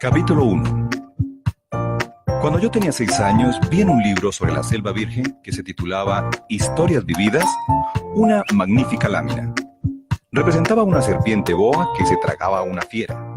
Capítulo 1. Cuando yo tenía 6 años, vi en un libro sobre la selva virgen que se titulaba Historias vividas, una magnífica lámina. Representaba una serpiente boa que se tragaba a una fiera.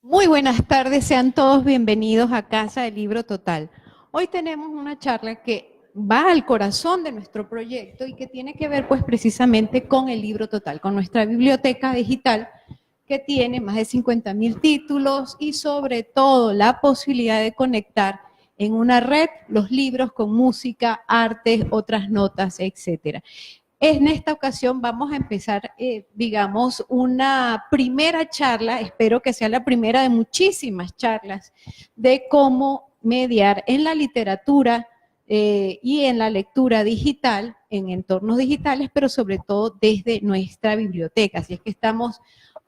Muy buenas tardes, sean todos bienvenidos a Casa del Libro Total. Hoy tenemos una charla que va al corazón de nuestro proyecto y que tiene que ver pues precisamente con el Libro Total, con nuestra biblioteca digital que tiene más de 50.000 títulos y sobre todo la posibilidad de conectar en una red los libros con música, arte, otras notas, etcétera. En esta ocasión vamos a empezar, digamos, una primera charla, espero que sea la primera de muchísimas charlas, de cómo mediar en la literatura y en la lectura digital, en entornos digitales, pero sobre todo desde nuestra biblioteca. Así es que estamos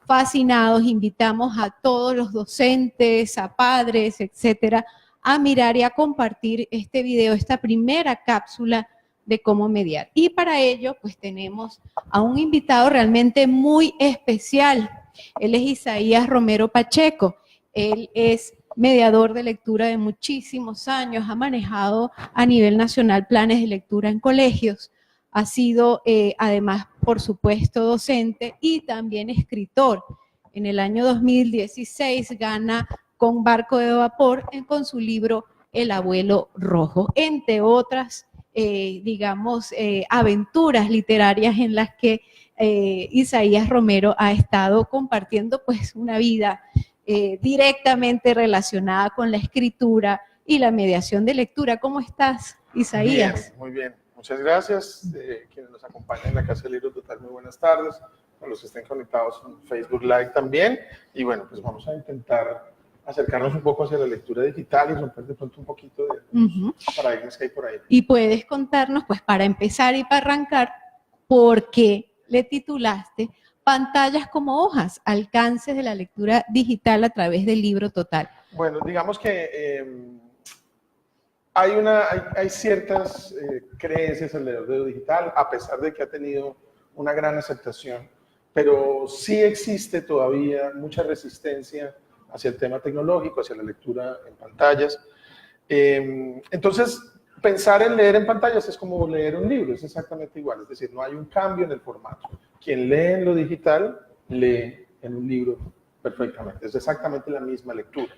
fascinados, invitamos a todos los docentes, a padres, etcétera, a mirar y a compartir este video, esta primera cápsula de cómo mediar. Y para ello, pues tenemos a un invitado realmente muy especial. Él es Isaías Romero Pacheco. Él es mediador de lectura de muchísimos años, ha manejado a nivel nacional planes de lectura en colegios, ha sido además, por supuesto, docente y también escritor. En el año 2016 gana con Barco de Vapor con su libro El Abuelo Rojo, entre otras digamos, aventuras literarias en las que Isaías Romero ha estado compartiendo pues una vida directamente relacionada con la escritura y la mediación de lectura. ¿Cómo estás, Isaías? Bien, muy bien. Muchas gracias. Quienes nos acompañan en la Casa del Libro Total, muy buenas tardes. A los que estén conectados en Facebook Live también. Y bueno, pues vamos a intentar acercarnos un poco hacia la lectura digital y romper de pronto un poquito de paradigmas que hay por ahí. Y puedes contarnos, pues para empezar y para arrancar, ¿por qué le titulaste Pantallas como hojas, alcances de la lectura digital a través del Libro Total? Bueno, digamos que hay ciertas creencias alrededor de lo digital, a pesar de que ha tenido una gran aceptación, pero sí existe todavía mucha resistencia hacia el tema tecnológico, hacia la lectura en pantallas. Entonces, pensar en leer en pantallas es como leer un libro, es exactamente igual, es decir, no hay un cambio en el formato. Quien lee en lo digital, lee en un libro perfectamente, es exactamente la misma lectura.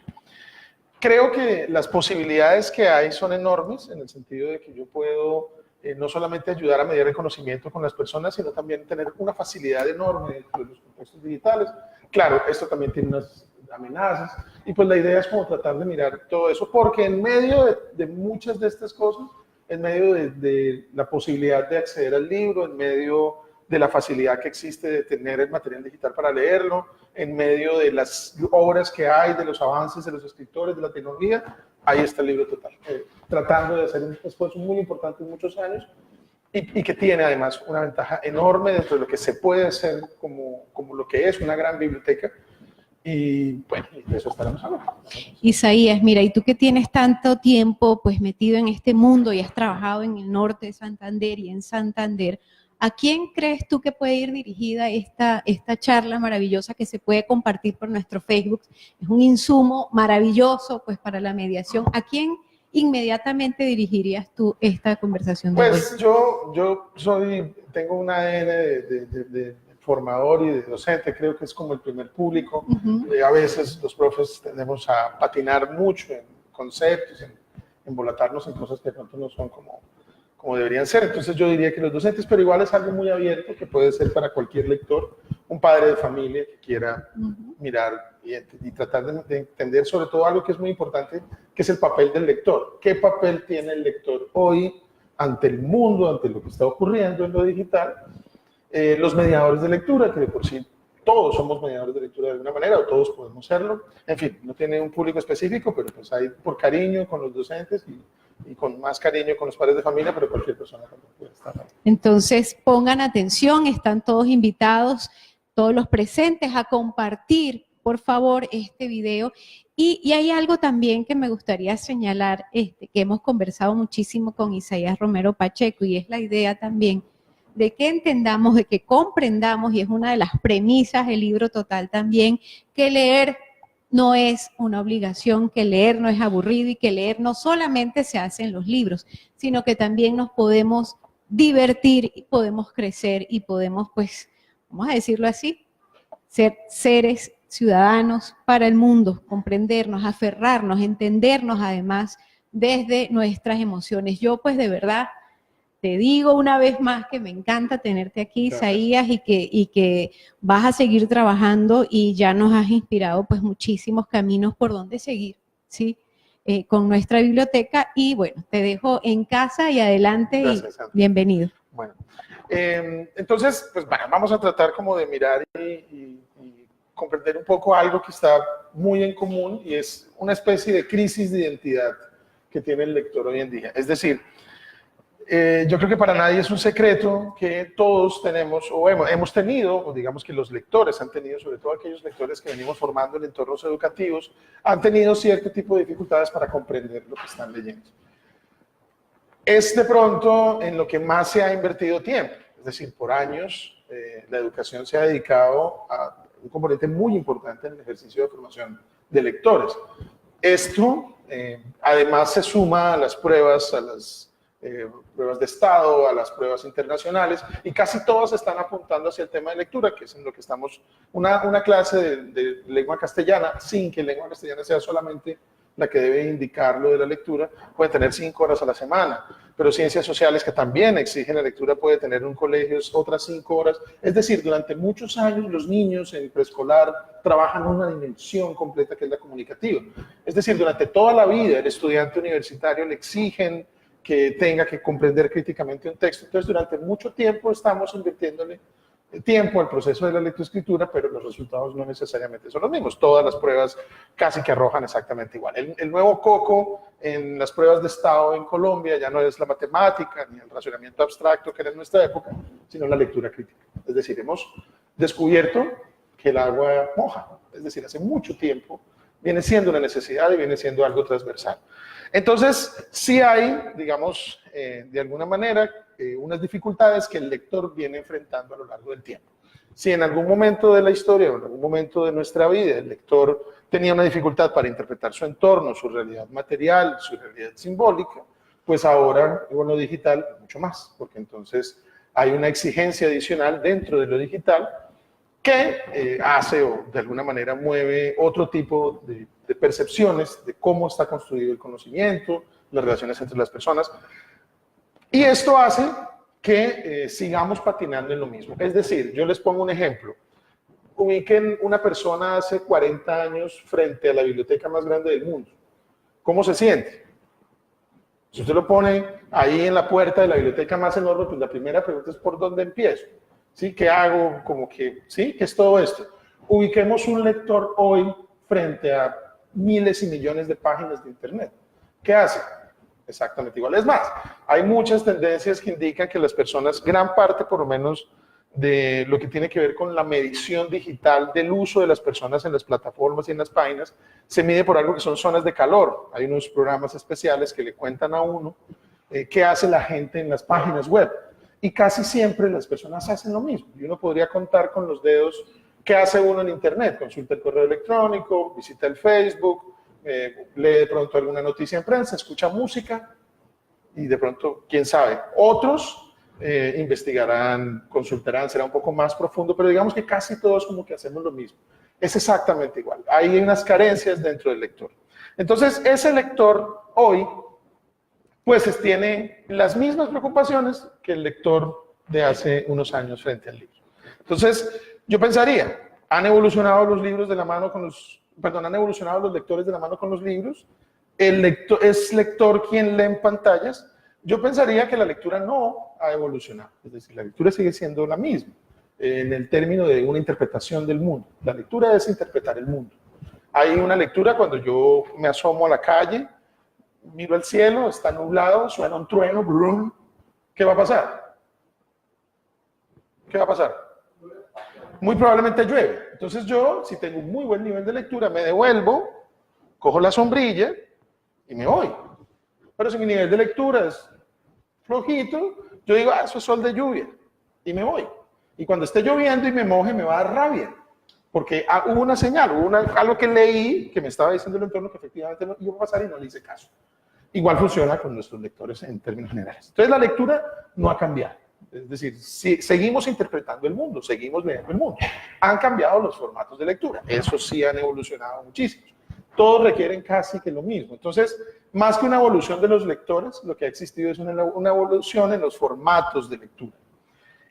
Creo que las posibilidades que hay son enormes, en el sentido de que yo puedo no solamente ayudar a mediar el conocimiento con las personas, sino también tener una facilidad enorme dentro de los contextos digitales. Claro, esto también tiene unas amenazas, y pues la idea es como tratar de mirar todo eso, porque en medio de muchas de estas cosas, en medio de la posibilidad de acceder al libro, en medio de la facilidad que existe de tener el material digital para leerlo, en medio de las obras que hay, de los avances de los escritores, de la tecnología, ahí está el Libro Total, tratando de hacer un esfuerzo muy importante en muchos años y que tiene además una ventaja enorme dentro de lo que se puede hacer como lo que es una gran biblioteca. Y bueno, de eso estaremos hablando. Isaías, mira, y tú que tienes tanto tiempo pues metido en este mundo y has trabajado en el norte de Santander y en Santander, ¿a quién crees tú que puede ir dirigida esta charla maravillosa que se puede compartir por nuestro Facebook? Es un insumo maravilloso pues para la mediación. ¿A quién inmediatamente dirigirías tú esta conversación de hoy? Pues yo tengo un ADN de formador y de docente, creo que es como el primer público. A veces los profes tendemos a patinar mucho en conceptos, en embolatarnos en cosas que de pronto no son como deberían ser. Entonces yo diría que los docentes, pero igual es algo muy abierto que puede ser para cualquier lector, un padre de familia que quiera mirar y tratar de entender sobre todo algo que es muy importante, que es el papel del lector. ¿Qué papel tiene el lector hoy ante el mundo, ante lo que está ocurriendo en lo digital? Los mediadores de lectura, que de por sí todos somos mediadores de lectura de alguna manera, o todos podemos serlo. En fin, no tiene un público específico, pero pues hay por cariño con los docentes y con más cariño con los padres de familia, pero cualquier persona también puede estar ahí. Entonces, pongan atención, están todos invitados, todos los presentes, a compartir, por favor, este video. Y hay algo también que me gustaría señalar, que hemos conversado muchísimo con Isaías Romero Pacheco, y es la idea también de que entendamos, de que comprendamos, y es una de las premisas del Libro Total también, que leer no es una obligación, que leer no es aburrido y que leer no solamente se hace en los libros, sino que también nos podemos divertir y podemos crecer y podemos, pues, vamos a decirlo así, ser seres ciudadanos para el mundo, comprendernos, aferrarnos, entendernos además desde nuestras emociones. Yo, pues, de verdad, te digo una vez más que me encanta tenerte aquí, Isaías, y que vas a seguir trabajando y ya nos has inspirado pues muchísimos caminos por donde seguir, ¿sí? Con nuestra biblioteca. Y bueno, te dejo en casa y adelante. Gracias, y bienvenido. Bueno, entonces, pues bueno, vamos a tratar como de mirar y comprender un poco algo que está muy en común, y es una especie de crisis de identidad que tiene el lector hoy en día. Es decir, yo creo que para nadie es un secreto que todos tenemos, o hemos tenido, o digamos que los lectores han tenido, sobre todo aquellos lectores que venimos formando en entornos educativos, han tenido cierto tipo de dificultades para comprender lo que están leyendo. Es de pronto en lo que más se ha invertido tiempo, es decir, por años la educación se ha dedicado a un componente muy importante en el ejercicio de formación de lectores. Esto además se suma a las pruebas, pruebas de estado, a las pruebas internacionales, y casi todas están apuntando hacia el tema de lectura, que es en lo que estamos, una clase de lengua castellana, sin que lengua castellana sea solamente la que debe indicar lo de la lectura, puede tener 5 horas a la semana, pero ciencias sociales, que también exigen la lectura, puede tener un colegio otras 5 horas. Es decir, durante muchos años los niños en preescolar trabajan una dimensión completa que es la comunicativa. Es decir, durante toda la vida el estudiante universitario le exigen que tenga que comprender críticamente un texto. Entonces, durante mucho tiempo estamos invirtiéndole tiempo al proceso de la lectoescritura, pero los resultados no necesariamente son los mismos. Todas las pruebas casi que arrojan exactamente igual. El nuevo coco en las pruebas de estado en Colombia ya no es la matemática ni el razonamiento abstracto que era en nuestra época, sino la lectura crítica. Es decir, hemos descubierto que el agua moja. Es decir, hace mucho tiempo viene siendo una necesidad y viene siendo algo transversal. Entonces, sí hay, digamos, de alguna manera, unas dificultades que el lector viene enfrentando a lo largo del tiempo. Si en algún momento de la historia o en algún momento de nuestra vida el lector tenía una dificultad para interpretar su entorno, su realidad material, su realidad simbólica, pues ahora con lo digital mucho más, porque entonces hay una exigencia adicional dentro de lo digital que hace o de alguna manera mueve otro tipo de percepciones de cómo está construido el conocimiento, las relaciones entre las personas. Y esto hace que sigamos patinando en lo mismo. Es decir, yo les pongo un ejemplo. Ubiquen una persona hace 40 años frente a la biblioteca más grande del mundo. ¿Cómo se siente? Si usted lo pone ahí en la puerta de la biblioteca más enorme, pues la primera pregunta es ¿por dónde empiezo? ¿Sí? ¿Qué hago? Como que, ¿sí? ¿Qué es todo esto? Ubiquemos un lector hoy frente a miles y millones de páginas de Internet. ¿Qué hace? Exactamente igual. Es más, hay muchas tendencias que indican que las personas, gran parte por lo menos de lo que tiene que ver con la medición digital del uso de las personas en las plataformas y en las páginas, se mide por algo que son zonas de calor. Hay unos programas especiales que le cuentan a uno qué hace la gente en las páginas web. Y casi siempre las personas hacen lo mismo. Y uno podría contar con los dedos qué hace uno en Internet. Consulta el correo electrónico, visita el Facebook, lee de pronto alguna noticia en prensa, escucha música y de pronto, quién sabe, otros investigarán, consultarán, será un poco más profundo, pero digamos que casi todos como que hacemos lo mismo. Es exactamente igual. Hay unas carencias dentro del lector. Entonces, ese lector hoy, pues tiene las mismas preocupaciones que el lector de hace unos años frente al libro. Entonces, yo pensaría, ¿han evolucionado los libros de la mano con los... Perdón, han evolucionado los lectores de la mano con los libros? ¿Es lector quien lee en pantallas? Yo pensaría que la lectura no ha evolucionado, es decir, la lectura sigue siendo la misma, en el término de una interpretación del mundo. La lectura es interpretar el mundo. Hay una lectura cuando yo me asomo a la calle, miro al cielo, está nublado, suena un trueno, brum, ¿qué va a pasar? ¿Qué va a pasar? Muy probablemente llueve. Entonces yo, si tengo un muy buen nivel de lectura, me devuelvo, cojo la sombrilla y me voy. Pero si mi nivel de lectura es flojito, yo digo, eso es sol de lluvia, y me voy. Y cuando esté lloviendo y me moje, me va a dar rabia, porque hubo una señal, algo que leí que me estaba diciendo el entorno que efectivamente no iba a pasar y no le hice caso. Igual funciona con nuestros lectores en términos generales. Entonces la lectura no ha cambiado. Es decir, seguimos interpretando el mundo, seguimos leyendo el mundo. Han cambiado los formatos de lectura, esos sí han evolucionado muchísimo. Todos requieren casi que lo mismo. Entonces, más que una evolución de los lectores, lo que ha existido es una evolución en los formatos de lectura.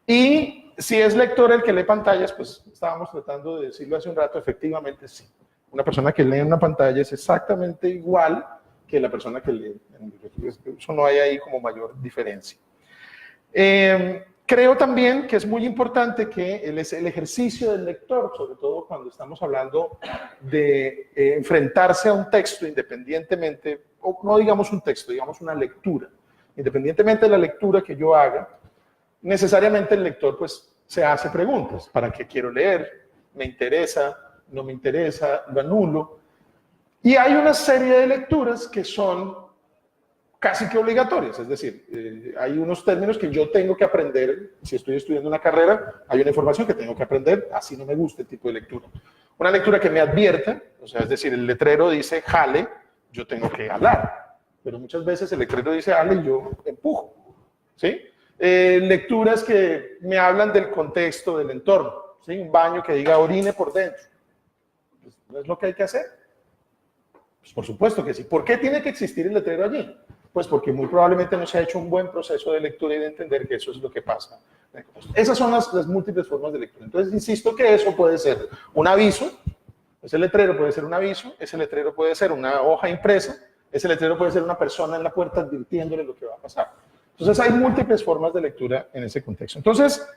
Y si es lector el que lee pantallas, pues estábamos tratando de decirlo hace un rato, efectivamente sí. Una persona que lee en una pantalla es exactamente igual que la persona que lee en un libro. Eso no hay ahí como mayor diferencia. Creo también que es muy importante que el ejercicio del lector, sobre todo cuando estamos hablando de enfrentarse a un texto independientemente, o no digamos un texto, digamos una lectura, independientemente de la lectura que yo haga, necesariamente el lector pues se hace preguntas. ¿Para qué quiero leer? ¿Me interesa? ¿No me interesa? ¿Lo anulo? Y hay una serie de lecturas que son casi que obligatorias, es decir, hay unos términos que yo tengo que aprender, si estoy estudiando una carrera, hay una información que tengo que aprender, así no me gusta el tipo de lectura. Una lectura que me advierta, o sea, es decir, el letrero dice jale, yo tengo que jalar, pero muchas veces el letrero dice jale y yo empujo, ¿sí? Lecturas que me hablan del contexto, del entorno, ¿sí? Un baño que diga orine por dentro, pues, ¿no es lo que hay que hacer? Pues por supuesto que sí. ¿Por qué tiene que existir el letrero allí? Pues porque muy probablemente no se ha hecho un buen proceso de lectura y de entender que eso es lo que pasa. Esas son las múltiples formas de lectura. Entonces, insisto que eso puede ser un aviso, ese letrero puede ser un aviso, ese letrero puede ser una hoja impresa, ese letrero puede ser una persona en la puerta advirtiéndole lo que va a pasar. Entonces, hay múltiples formas de lectura en ese contexto. Entonces,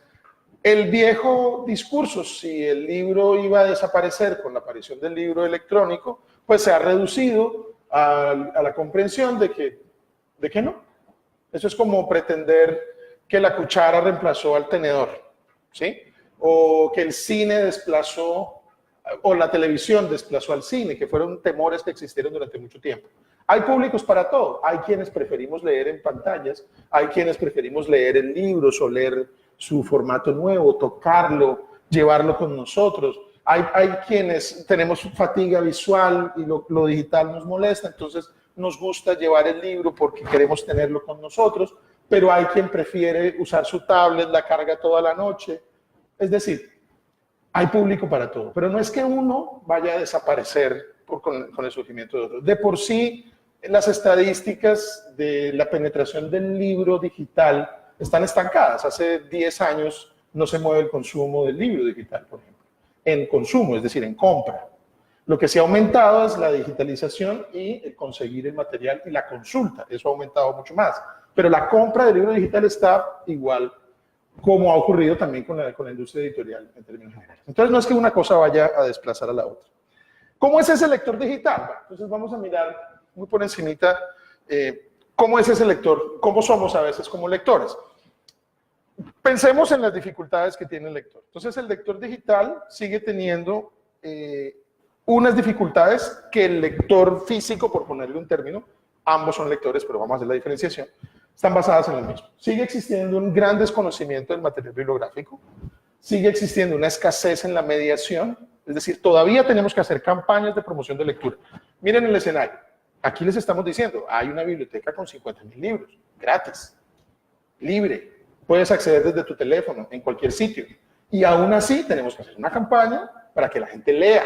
el viejo discurso, si el libro iba a desaparecer con la aparición del libro electrónico, pues se ha reducido a la comprensión de que no. Eso es como pretender que la cuchara reemplazó al tenedor, ¿sí? O que el cine desplazó, o la televisión desplazó al cine, que fueron temores que existieron durante mucho tiempo. Hay públicos para todo. Hay quienes preferimos leer en pantallas, hay quienes preferimos leer en libros o leer su formato nuevo, tocarlo, llevarlo con nosotros. Hay quienes tenemos fatiga visual y lo digital nos molesta, entonces nos gusta llevar el libro porque queremos tenerlo con nosotros, pero hay quien prefiere usar su tablet, la carga toda la noche. Es decir, hay público para todo, pero no es que uno vaya a desaparecer con el surgimiento de otro. De por sí, las estadísticas de la penetración del libro digital están estancadas. Hace 10 años no se mueve el consumo del libro digital, por ejemplo, en consumo, es decir, en compra. Lo que se ha aumentado es la digitalización y el conseguir el material y la consulta. Eso ha aumentado mucho más. Pero la compra del libro digital está igual, como ha ocurrido también con la industria editorial en términos generales. Entonces no es que una cosa vaya a desplazar a la otra. ¿Cómo es ese lector digital? Bueno, entonces vamos a mirar muy por encimita cómo es ese lector, cómo somos a veces como lectores. Pensemos en las dificultades que tiene el lector. Entonces el lector digital sigue teniendo unas dificultades que el lector físico, por ponerle un término, ambos son lectores, pero vamos a hacer la diferenciación, están basadas en lo mismo. Sigue existiendo un gran desconocimiento del material bibliográfico, sigue existiendo una escasez en la mediación, es decir, todavía tenemos que hacer campañas de promoción de lectura. Miren el escenario, aquí les estamos diciendo, hay una biblioteca con 50.000 libros, gratis, libre, puedes acceder desde tu teléfono, en cualquier sitio, y aún así tenemos que hacer una campaña para que la gente lea.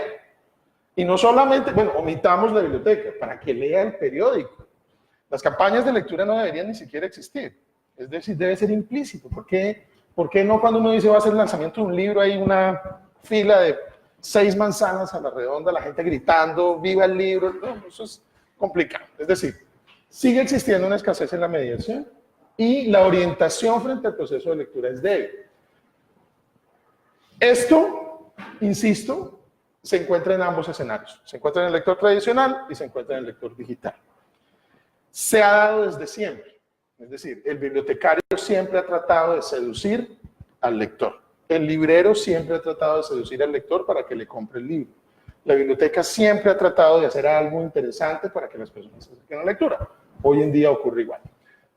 Y no solamente, bueno, omitamos la biblioteca, para que lea el periódico. Las campañas de lectura no deberían ni siquiera existir. Es decir, debe ser implícito. ¿Por qué no cuando uno dice va a hacer el lanzamiento de un libro hay una fila de 6 manzanas a la redonda, la gente gritando, viva el libro? No, eso es complicado. Es decir, sigue existiendo una escasez en la mediación y la orientación frente al proceso de lectura es débil. Esto, insisto, se encuentra en ambos escenarios. Se encuentra en el lector tradicional y se encuentra en el lector digital. Se ha dado desde siempre. Es decir, el bibliotecario siempre ha tratado de seducir al lector. El librero siempre ha tratado de seducir al lector para que le compre el libro. La biblioteca siempre ha tratado de hacer algo interesante para que las personas se acerquen a la lectura. Hoy en día ocurre igual.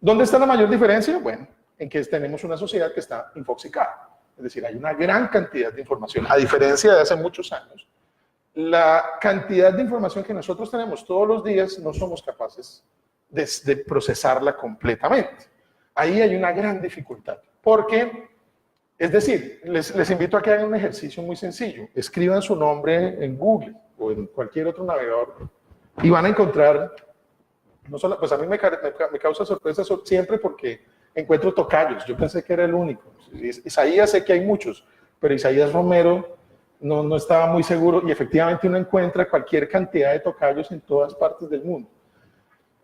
¿Dónde está la mayor diferencia? Bueno, en que tenemos una sociedad que está infoxicada. Es decir, hay una gran cantidad de información. A diferencia de hace muchos años, la cantidad de información que nosotros tenemos todos los días no somos capaces de procesarla completamente. Ahí hay una gran dificultad. Porque, es decir, les invito a que hagan un ejercicio muy sencillo. Escriban su nombre en Google o en cualquier otro navegador y van a encontrar, no solo, pues a mí me causa sorpresa siempre porque encuentro tocayos. Yo pensé que era el único. Isaías sé que hay muchos, pero Isaías Romero no estaba muy seguro y efectivamente uno encuentra cualquier cantidad de tocayos en todas partes del mundo.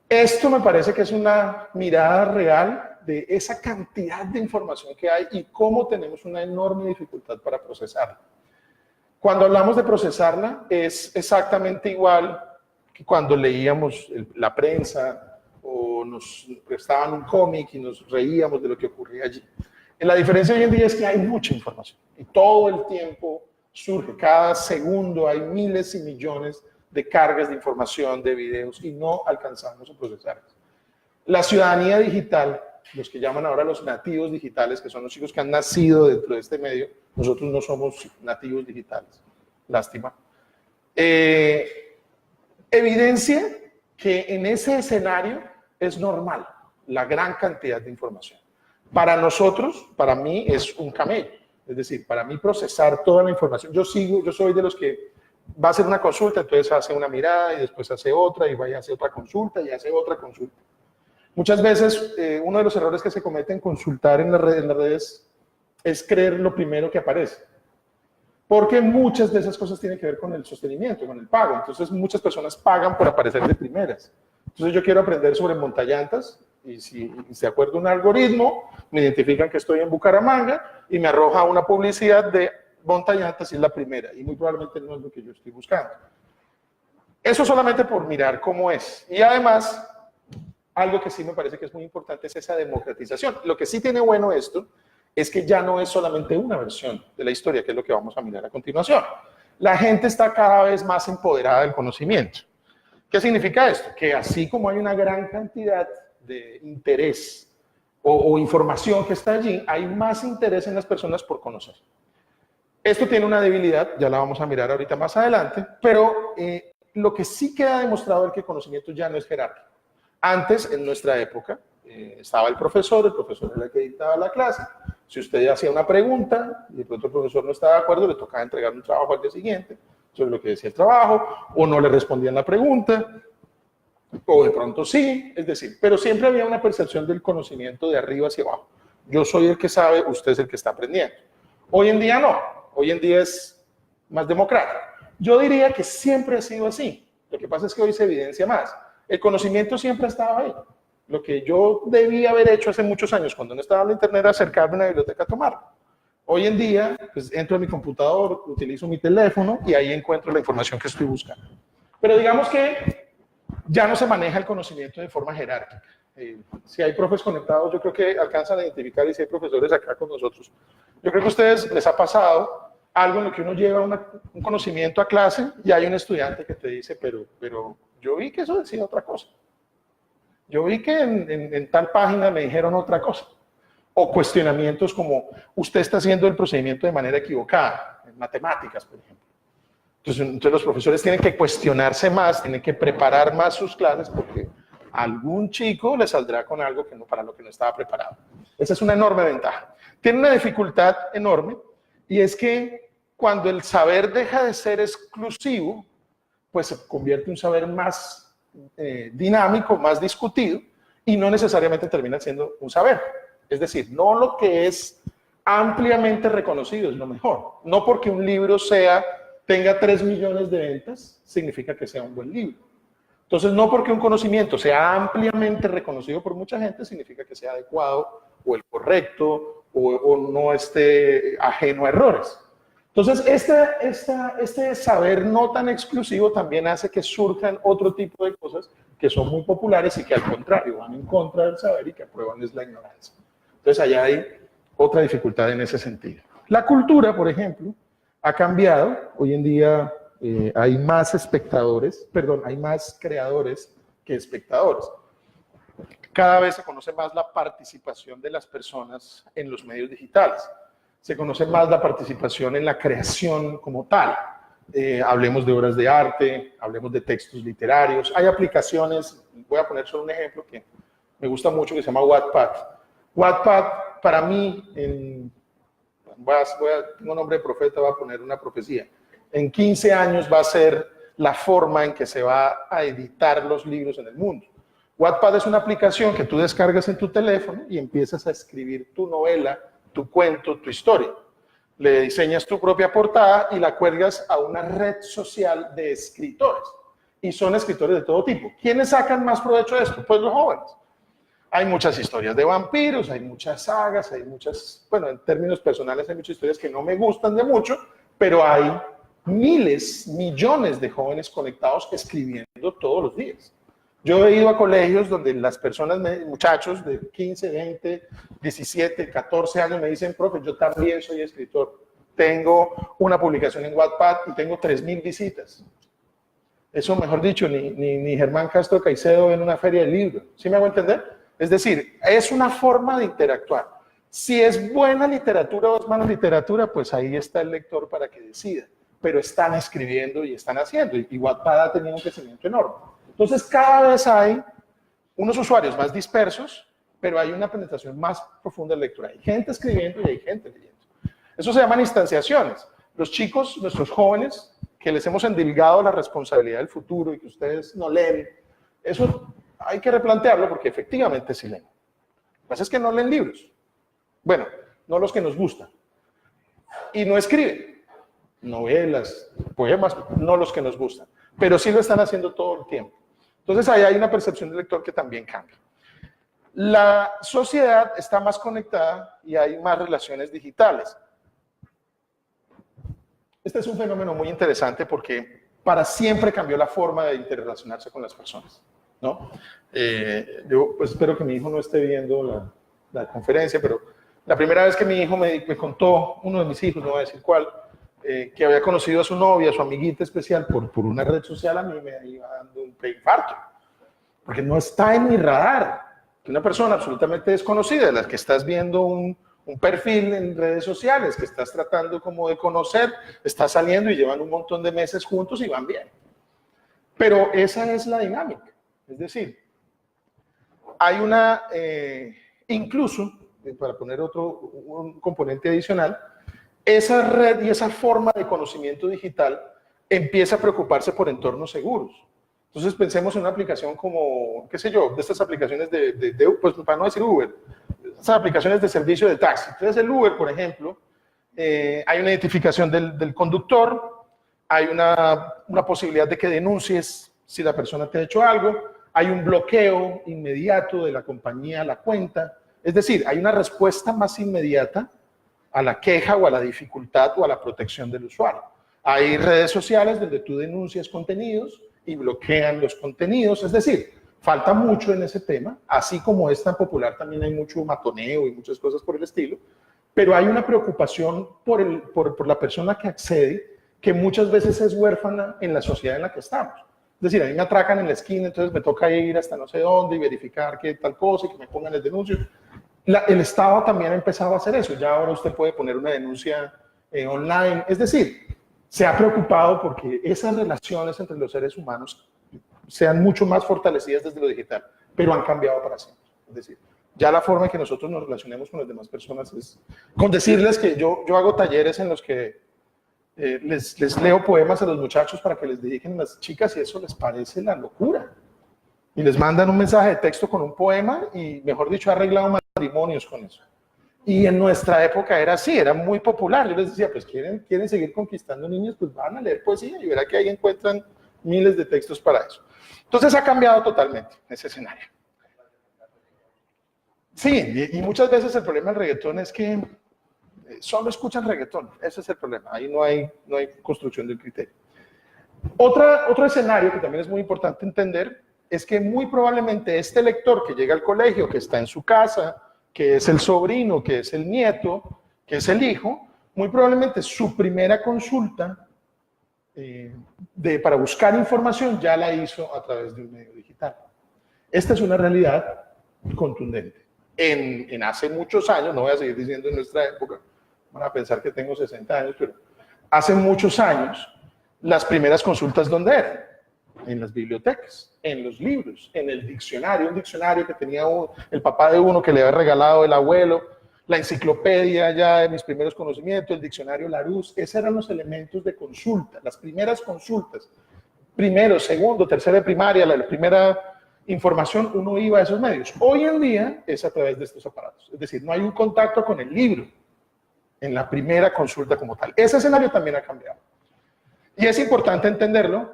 Esto me parece que es una mirada real de esa cantidad de información que hay y cómo tenemos una enorme dificultad para procesarla. Cuando hablamos de procesarla es exactamente igual que cuando leíamos la prensa o nos prestaban un cómic y nos reíamos de lo que ocurría allí. La diferencia hoy en día es que hay mucha información y todo el tiempo surge, cada segundo hay miles y millones de cargas de información, de videos, y no alcanzamos a procesarlas. La ciudadanía digital, los que llaman ahora los nativos digitales, que son los chicos que han nacido dentro de este medio, nosotros no somos nativos digitales, lástima, evidencia que en ese escenario es normal la gran cantidad de información. Para nosotros, para mí, es un camello. Es decir, para mí procesar toda la información, yo soy de los que va a hacer una consulta, entonces hace una mirada y después hace otra y vaya a hacer otra consulta y hace otra consulta. Muchas veces uno de los errores que se comete en consultar en las redes es creer lo primero que aparece. Porque muchas de esas cosas tienen que ver con el sostenimiento, con el pago. Entonces muchas personas pagan por aparecer de primeras. Entonces yo quiero aprender sobre montallantas y si de acuerdo a un algoritmo me identifican que estoy en Bucaramanga y me arroja una publicidad de montallantas y es la primera. Y muy probablemente no es lo que yo estoy buscando. Eso solamente por mirar cómo es. Y además, algo que sí me parece que es muy importante es esa democratización. Lo que sí tiene bueno esto es que ya no es solamente una versión de la historia, que es lo que vamos a mirar a continuación. La gente está cada vez más empoderada del conocimiento. ¿Qué significa esto? Que así como hay una gran cantidad de interés o información que está allí, hay más interés en las personas por conocer. Esto tiene una debilidad, ya la vamos a mirar ahorita más adelante, pero lo que sí queda demostrado es que el conocimiento ya no es jerárquico. Antes, en nuestra época, estaba el profesor era el que dictaba la clase. Si usted hacía una pregunta y de pronto el profesor no estaba de acuerdo, le tocaba entregar un trabajo al día siguiente sobre lo que decía el trabajo, o no le respondían la pregunta, o de pronto sí, es decir, pero siempre había una percepción del conocimiento de arriba hacia abajo. Yo soy el que sabe, usted es el que está aprendiendo. Hoy en día no, hoy en día es más democrático. Yo diría que siempre ha sido así, lo que pasa es que hoy se evidencia más. El conocimiento siempre ha estado ahí. Lo que yo debía haber hecho hace muchos años, cuando no estaba en la internet, era acercarme a una biblioteca a tomarlo. Hoy en día, pues entro a mi computador, utilizo mi teléfono y ahí encuentro la información que estoy buscando. Pero digamos que ya no se maneja el conocimiento de forma jerárquica. Si hay profes conectados, yo creo que alcanzan a identificar, y si hay profesores acá con nosotros, yo creo que a ustedes les ha pasado algo en lo que uno lleva un conocimiento a clase y hay un estudiante que te dice, pero yo vi que eso decía otra cosa. Yo vi que en tal página me dijeron otra cosa. O cuestionamientos como, usted está haciendo el procedimiento de manera equivocada, en matemáticas, por ejemplo. Entonces los profesores tienen que cuestionarse más, tienen que preparar más sus clases porque algún chico le saldrá con algo que no, para lo que no estaba preparado. Esa es una enorme ventaja. Tiene una dificultad enorme y es que cuando el saber deja de ser exclusivo, pues se convierte en un saber más dinámico, más discutido, y no necesariamente termina siendo un saber. Es decir, no lo que es ampliamente reconocido es lo mejor. No porque un libro tenga 3 millones de ventas, significa que sea un buen libro. Entonces, no porque un conocimiento sea ampliamente reconocido por mucha gente, significa que sea adecuado, o el correcto, o no esté ajeno a errores. Entonces, este saber no tan exclusivo también hace que surjan otro tipo de cosas que son muy populares y que al contrario van en contra del saber y que aprueban es la ignorancia. Entonces, allá hay otra dificultad en ese sentido. La cultura, por ejemplo, ha cambiado. Hoy en día hay más hay más creadores que espectadores. Cada vez se conoce más la participación de las personas en los medios digitales. Se conoce más la participación en la creación como tal. Hablemos de obras de arte, hablemos de textos literarios. Hay aplicaciones, voy a poner solo un ejemplo que me gusta mucho, que se llama Wattpad. Wattpad, para mí, tengo nombre de profeta, voy a poner una profecía. En 15 años va a ser la forma en que se va a editar los libros en el mundo. Wattpad es una aplicación que tú descargas en tu teléfono y empiezas a escribir tu novela, tu cuento, tu historia. Le diseñas tu propia portada y la cuelgas a una red social de escritores. Y son escritores de todo tipo. ¿Quiénes sacan más provecho de esto? Pues los jóvenes. Hay muchas historias de vampiros, hay muchas sagas, hay muchas, bueno, en términos personales hay muchas historias que no me gustan de mucho, pero hay miles, millones de jóvenes conectados escribiendo todos los días. Yo he ido a colegios donde las personas, muchachos de 15, 20, 17, 14 años me dicen, profe, yo también soy escritor. Tengo una publicación en Wattpad y tengo 3.000 visitas. Eso, mejor dicho, ni Germán Castro Caicedo en una feria de libros. ¿Sí me hago entender? Es decir, es una forma de interactuar. Si es buena literatura o es mala literatura, pues ahí está el lector para que decida. Pero están escribiendo y están haciendo. Y Wattpad ha tenido un crecimiento enorme. Entonces, cada vez hay unos usuarios más dispersos, pero hay una penetración más profunda de lectura. Hay gente escribiendo y hay gente leyendo. Eso se llaman instanciaciones. Los chicos, nuestros jóvenes, que les hemos endilgado la responsabilidad del futuro y que ustedes no leen, eso hay que replantearlo porque efectivamente sí leen. Lo que pasa es que no leen libros. Bueno, no los que nos gustan. Y no escriben novelas, poemas, no los que nos gustan. Pero sí lo están haciendo todo el tiempo. Entonces ahí hay una percepción del lector que también cambia. La sociedad está más conectada y hay más relaciones digitales. Este es un fenómeno muy interesante porque para siempre cambió la forma de interrelacionarse con las personas, ¿no? Yo pues, espero que mi hijo no esté viendo la conferencia, pero la primera vez que mi hijo me contó, uno de mis hijos, no voy a decir cuál, que había conocido a su novia, a su amiguita especial por una red social, a mí me iba dando un preinfarto, porque no está en mi radar que una persona absolutamente desconocida, de las que estás viendo un perfil en redes sociales, que estás tratando como de conocer, está saliendo y llevan un montón de meses juntos y van bien. Pero esa es la dinámica, es decir, hay una, incluso, para poner un componente adicional, esa red y esa forma de conocimiento digital empieza a preocuparse por entornos seguros. Entonces pensemos en una aplicación como, qué sé yo, de estas aplicaciones pues para no decir Uber, estas aplicaciones de servicio de taxi. Entonces el Uber, por ejemplo, hay una identificación del conductor, hay una posibilidad de que denuncies si la persona te ha hecho algo, hay un bloqueo inmediato de la compañía a la cuenta, es decir, hay una respuesta más inmediata a la queja o a la dificultad o a la protección del usuario. Hay redes sociales donde tú denuncias contenidos y bloquean los contenidos, es decir, falta mucho en ese tema, así como es tan popular también hay mucho matoneo y muchas cosas por el estilo, pero hay una preocupación por la persona que accede que muchas veces es huérfana en la sociedad en la que estamos. Es decir, a mí me atracan en la esquina, entonces me toca ir hasta no sé dónde y verificar qué tal cosa y que me pongan el denuncio. El Estado también ha empezado a hacer eso, ya ahora usted puede poner una denuncia online, es decir, se ha preocupado porque esas relaciones entre los seres humanos sean mucho más fortalecidas desde lo digital, pero han cambiado para siempre. Es decir, ya la forma en que nosotros nos relacionemos con las demás personas es... Con decirles que yo hago talleres en los que les leo poemas a los muchachos para que les dediquen a las chicas y eso les parece la locura. Y les mandan un mensaje de texto con un poema y, mejor dicho, ha arreglado matrimonios con eso. Y en nuestra época era así, era muy popular. Yo les decía, pues quieren seguir conquistando niños, pues van a leer poesía y verá que ahí encuentran miles de textos para eso. Entonces ha cambiado totalmente ese escenario. Sí, y muchas veces el problema del reggaetón es que solo escuchan reggaetón, ese es el problema, ahí no hay construcción del criterio. Otro escenario que también es muy importante entender es que muy probablemente este lector que llega al colegio, que está en su casa, que es el sobrino, que es el nieto, que es el hijo, muy probablemente su primera consulta para buscar información ya la hizo a través de un medio digital. Esta es una realidad contundente. En hace muchos años, no voy a seguir diciendo en nuestra época, van a pensar que tengo 60 años, pero hace muchos años, las primeras consultas, ¿dónde eran? En las bibliotecas, en los libros, en el diccionario, un diccionario que tenía el papá de uno que le había regalado el abuelo, la enciclopedia ya de mis primeros conocimientos, el diccionario Larousse, esos eran los elementos de consulta, las primeras consultas, primero, segundo, tercero de primaria, la primera información, uno iba a esos medios. Hoy en día es a través de estos aparatos, es decir, no hay un contacto con el libro en la primera consulta como tal. Ese escenario también ha cambiado. Y es importante entenderlo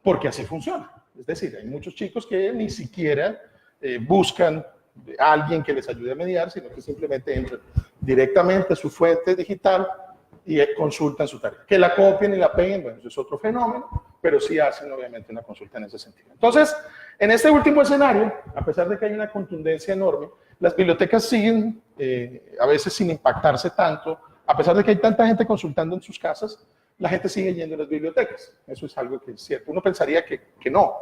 porque así funciona. Es decir, hay muchos chicos que ni siquiera buscan a alguien que les ayude a mediar, sino que simplemente entran directamente a su fuente digital y consultan su tarea. Que la copien y la peguen, bueno, eso es otro fenómeno, pero sí hacen obviamente una consulta en ese sentido. Entonces, en este último escenario, a pesar de que hay una contundencia enorme, las bibliotecas siguen a veces sin impactarse tanto, a pesar de que hay tanta gente consultando en sus casas, la gente sigue yendo a las bibliotecas. Eso es algo que es cierto. Uno pensaría que no.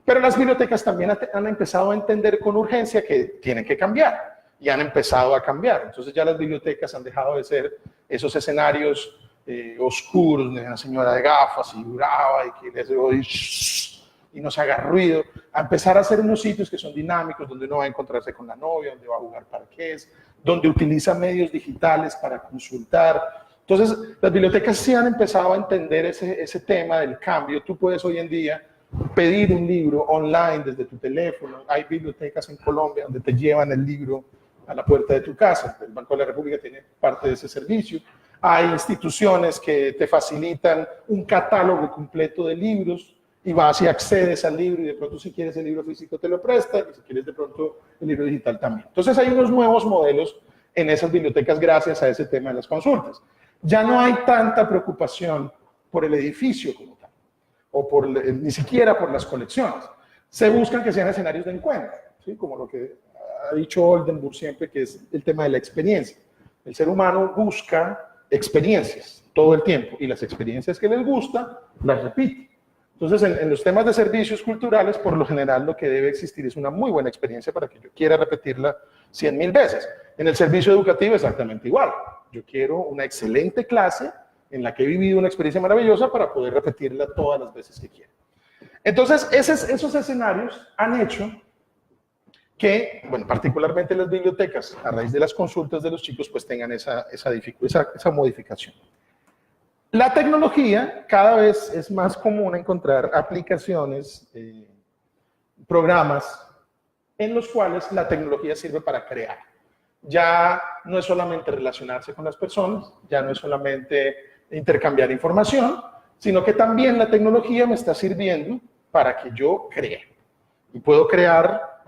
Pero las bibliotecas también han empezado a entender con urgencia que tienen que cambiar y han empezado a cambiar. Entonces ya las bibliotecas han dejado de ser esos escenarios oscuros de una señora de gafas y brava y que les digo y no se haga ruido, a empezar a hacer unos sitios que son dinámicos, donde uno va a encontrarse con la novia, donde va a jugar parqués, donde utiliza medios digitales para consultar. Entonces, las bibliotecas sí han empezado a entender ese tema del cambio. Tú puedes hoy en día pedir un libro online desde tu teléfono. Hay bibliotecas en Colombia donde te llevan el libro a la puerta de tu casa. El Banco de la República tiene parte de ese servicio. Hay instituciones que te facilitan un catálogo completo de libros y vas y accedes al libro y de pronto si quieres el libro físico te lo prestan y si quieres de pronto el libro digital también. Entonces hay unos nuevos modelos en esas bibliotecas gracias a ese tema de las consultas. Ya no hay tanta preocupación por el edificio como tal, o ni siquiera por las colecciones. Se buscan que sean escenarios de encuentro, ¿sí? Como lo que ha dicho Oldenburg siempre, que es el tema de la experiencia. El ser humano busca experiencias todo el tiempo y las experiencias que les gusta las repite. Entonces, en los temas de servicios culturales, por lo general, lo que debe existir es una muy buena experiencia para que yo quiera repetirla 100.000 veces. En el servicio educativo, exactamente igual. Yo quiero una excelente clase en la que he vivido una experiencia maravillosa para poder repetirla todas las veces que quiera. Entonces, esos escenarios han hecho que, bueno, particularmente las bibliotecas, a raíz de las consultas de los chicos, pues tengan esa modificación. La tecnología, cada vez es más común encontrar aplicaciones, programas, en los cuales la tecnología sirve para crear. Ya no es solamente relacionarse con las personas, ya no es solamente intercambiar información, sino que también la tecnología me está sirviendo para que yo cree. Y puedo crear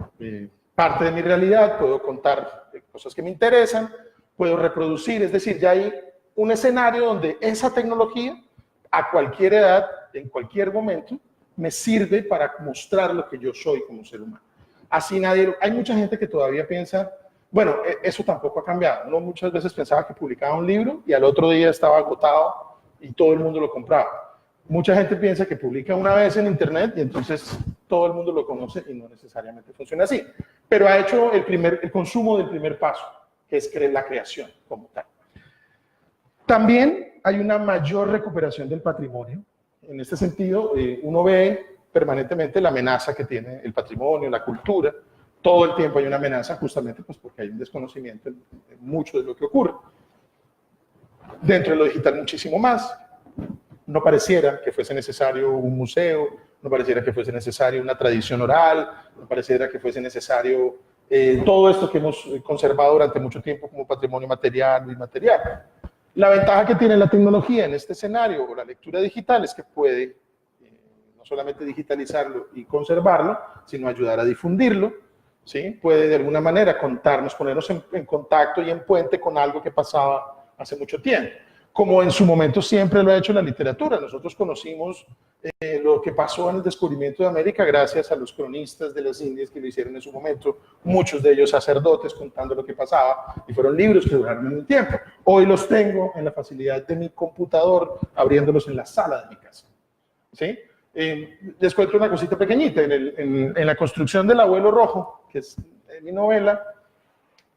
parte de mi realidad, puedo contar cosas que me interesan, puedo reproducir, es decir, ya hay un escenario donde esa tecnología, a cualquier edad, en cualquier momento, me sirve para mostrar lo que yo soy como ser humano. Así nadie, hay mucha gente que todavía piensa, bueno, eso tampoco ha cambiado. Uno muchas veces pensaba que publicaba un libro y al otro día estaba agotado y todo el mundo lo compraba. Mucha gente piensa que publica una vez en internet y entonces todo el mundo lo conoce y no necesariamente funciona así. Pero ha hecho el consumo del primer paso, que es la creación como tal. También hay una mayor recuperación del patrimonio. En este sentido, uno ve permanentemente la amenaza que tiene el patrimonio, la cultura. Todo el tiempo hay una amenaza justamente pues, porque hay un desconocimiento en mucho de lo que ocurre. Dentro de lo digital muchísimo más. No pareciera que fuese necesario un museo, no pareciera que fuese necesario una tradición oral, no pareciera que fuese necesario todo esto que hemos conservado durante mucho tiempo como patrimonio material o inmaterial. La ventaja que tiene la tecnología en este escenario o la lectura digital es que puede no solamente digitalizarlo y conservarlo, sino ayudar a difundirlo, ¿sí? Puede de alguna manera contarnos, ponernos en contacto y en puente con algo que pasaba hace mucho tiempo. Como en su momento siempre lo ha hecho la literatura. Nosotros conocimos lo que pasó en el descubrimiento de América gracias a los cronistas de las Indias que lo hicieron en su momento, muchos de ellos sacerdotes contando lo que pasaba, y fueron libros que duraron un tiempo. Hoy los tengo en la facilidad de mi computador, abriéndolos en la sala de mi casa. ¿Sí? Les cuento una cosita pequeñita. En la construcción del Abuelo Rojo, que es mi novela,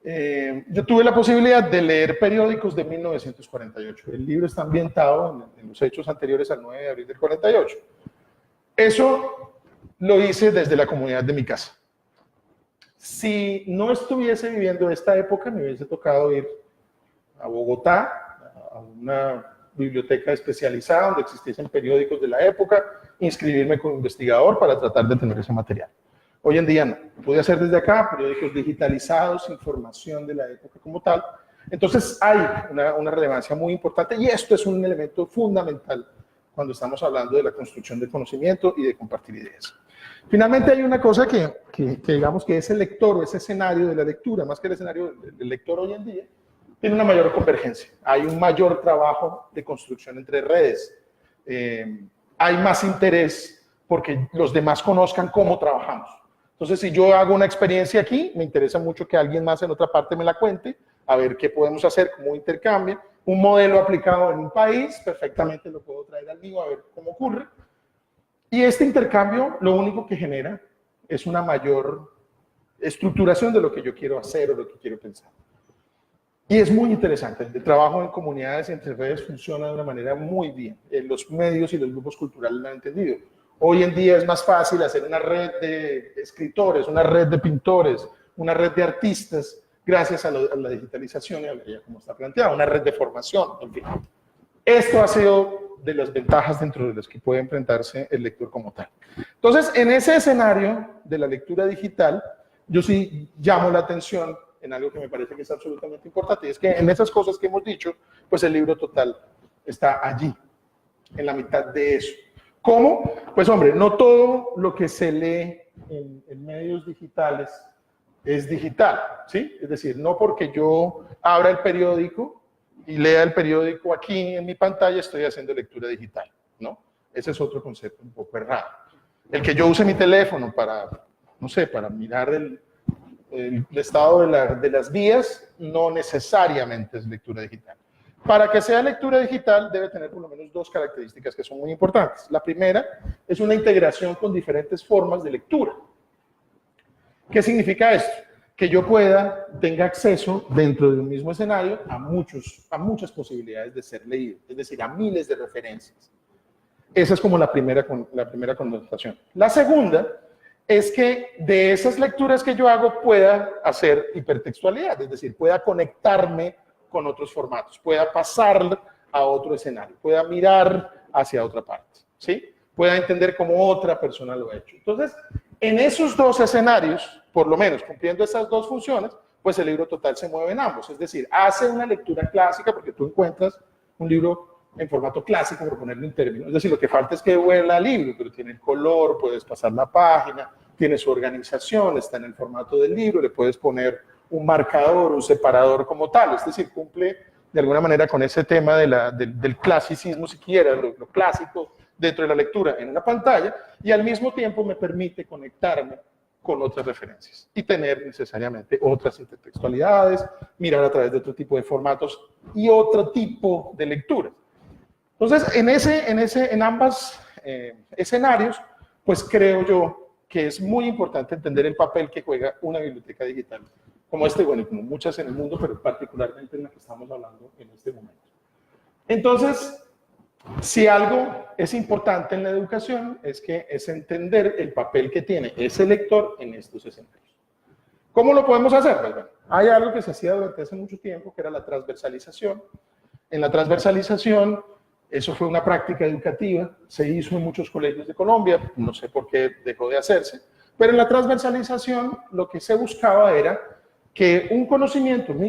yo tuve la posibilidad de leer periódicos de 1948. El libro está ambientado en los hechos anteriores al 9 de abril del 48. Eso lo hice desde la comunidad de mi casa. Si no estuviese viviendo esta época, me hubiese tocado ir a Bogotá, a una biblioteca especializada donde existiesen periódicos de la época, inscribirme como investigador para tratar de tener ese material. Hoy en día no. Pude hacer desde acá periódicos digitalizados, información de la época como tal. Entonces hay una relevancia muy importante y esto es un elemento fundamental cuando estamos hablando de la construcción del conocimiento y de compartir ideas. Finalmente hay una cosa que digamos que es el lector o ese escenario de la lectura, más que el escenario del lector hoy en día, tiene una mayor convergencia. Hay un mayor trabajo de construcción entre redes. Hay más interés porque los demás conozcan cómo trabajamos. Entonces, si yo hago una experiencia aquí, me interesa mucho que alguien más en otra parte me la cuente, a ver qué podemos hacer, cómo intercambio. Un modelo aplicado en un país, perfectamente lo puedo traer al mío, a ver cómo ocurre. Y este intercambio, lo único que genera es una mayor estructuración de lo que yo quiero hacer o lo que quiero pensar. Y es muy interesante. El trabajo en comunidades y entre redes funciona de una manera muy bien. Los medios y los grupos culturales lo han entendido. Hoy en día es más fácil hacer una red de escritores, una red de pintores, una red de artistas, gracias a la digitalización y a como está planteado, una red de formación, en fin. Esto ha sido de las ventajas dentro de las que puede enfrentarse el lector como tal. Entonces, en ese escenario de la lectura digital, yo sí llamo la atención en algo que me parece que es absolutamente importante, y es que en esas cosas que hemos dicho, pues el libro total está allí, en la mitad de eso. ¿Cómo? Pues hombre, no todo lo que se lee en medios digitales es digital, ¿sí? Es decir, no porque yo abra el periódico y lea el periódico aquí en mi pantalla estoy haciendo lectura digital, ¿no? Ese es otro concepto un poco errado. El que yo use mi teléfono para, no sé, para mirar el estado de las vías, no necesariamente es lectura digital. Para que sea lectura digital debe tener por lo menos dos características que son muy importantes. La primera es una integración con diferentes formas de lectura. ¿Qué significa esto? Que yo tenga acceso dentro de un mismo escenario a muchas posibilidades de ser leído, es decir, a miles de referencias. Esa es como la primera connotación. La segunda es que de esas lecturas que yo hago pueda hacer hipertextualidad, es decir, pueda conectarme con otros formatos, pueda pasar a otro escenario, pueda mirar hacia otra parte, ¿sí? Pueda entender cómo otra persona lo ha hecho. Entonces, en esos dos escenarios, por lo menos cumpliendo esas dos funciones, pues el libro total se mueve en ambos, es decir, hace una lectura clásica, porque tú encuentras un libro en formato clásico, por ponerlo en términos, es decir, lo que falta es que huela el libro, pero tiene el color, puedes pasar la página, tiene su organización, está en el formato del libro, le puedes poner un marcador, un separador como tal, es decir, cumple de alguna manera con ese tema del clasicismo, si quieres, lo clásico dentro de la lectura en una pantalla, y al mismo tiempo me permite conectarme con otras referencias y tener necesariamente otras intertextualidades, mirar a través de otro tipo de formatos y otro tipo de lecturas. Entonces, en ambos escenarios, pues creo yo que es muy importante entender el papel que juega una biblioteca digital como bueno, como muchas en el mundo, pero particularmente en la que estamos hablando en este momento. Entonces, si algo es importante en la educación es entender el papel que tiene ese lector en estos escenarios. ¿Cómo lo podemos hacer? Pues bueno, hay algo que se hacía durante hace mucho tiempo, que era la transversalización. En la transversalización, eso fue una práctica educativa, se hizo en muchos colegios de Colombia, no sé por qué dejó de hacerse, pero en la transversalización lo que se buscaba era que mi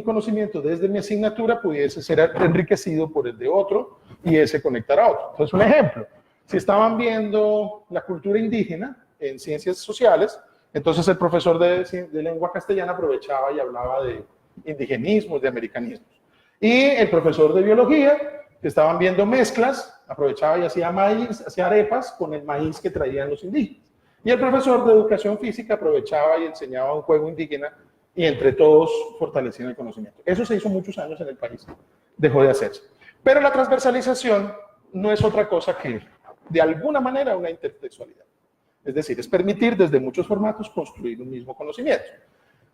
conocimiento desde mi asignatura pudiese ser enriquecido por el de otro y ese conectar a otro. Entonces, un ejemplo, si estaban viendo la cultura indígena en ciencias sociales, entonces el profesor de lengua castellana aprovechaba y hablaba de indigenismos, de americanismos. Y el profesor de biología, que estaban viendo mezclas, aprovechaba y hacía maíz, hacía arepas con el maíz que traían los indígenas. Y el profesor de educación física aprovechaba y enseñaba un juego indígena y entre todos fortalecían el conocimiento. Eso se hizo muchos años en el país, dejó de hacerse. Pero la transversalización no es otra cosa que, de alguna manera, una intertextualidad. Es decir, es permitir desde muchos formatos construir un mismo conocimiento.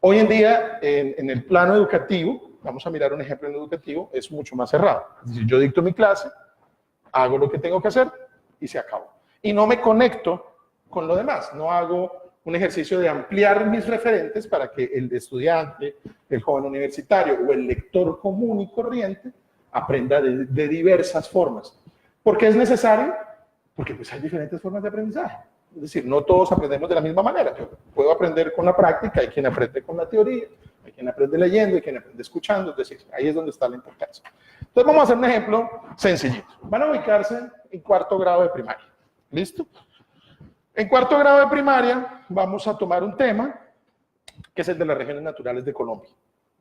Hoy en día, en el plano educativo, vamos a mirar un ejemplo en educativo, es mucho más cerrado. Es decir, yo dicto mi clase, hago lo que tengo que hacer y se acabó. Y no me conecto con lo demás, no hago un ejercicio de ampliar mis referentes para que el estudiante, el joven universitario o el lector común y corriente aprenda de diversas formas. ¿Por qué es necesario? Porque pues hay diferentes formas de aprendizaje. Es decir, no todos aprendemos de la misma manera. Yo puedo aprender con la práctica, hay quien aprende con la teoría, hay quien aprende leyendo, hay quien aprende escuchando, es decir, ahí es donde está la importancia. Entonces vamos a hacer un ejemplo sencillito. Van a ubicarse en cuarto grado de primaria. ¿Listo? En cuarto grado de primaria vamos a tomar un tema que es el de las regiones naturales de Colombia,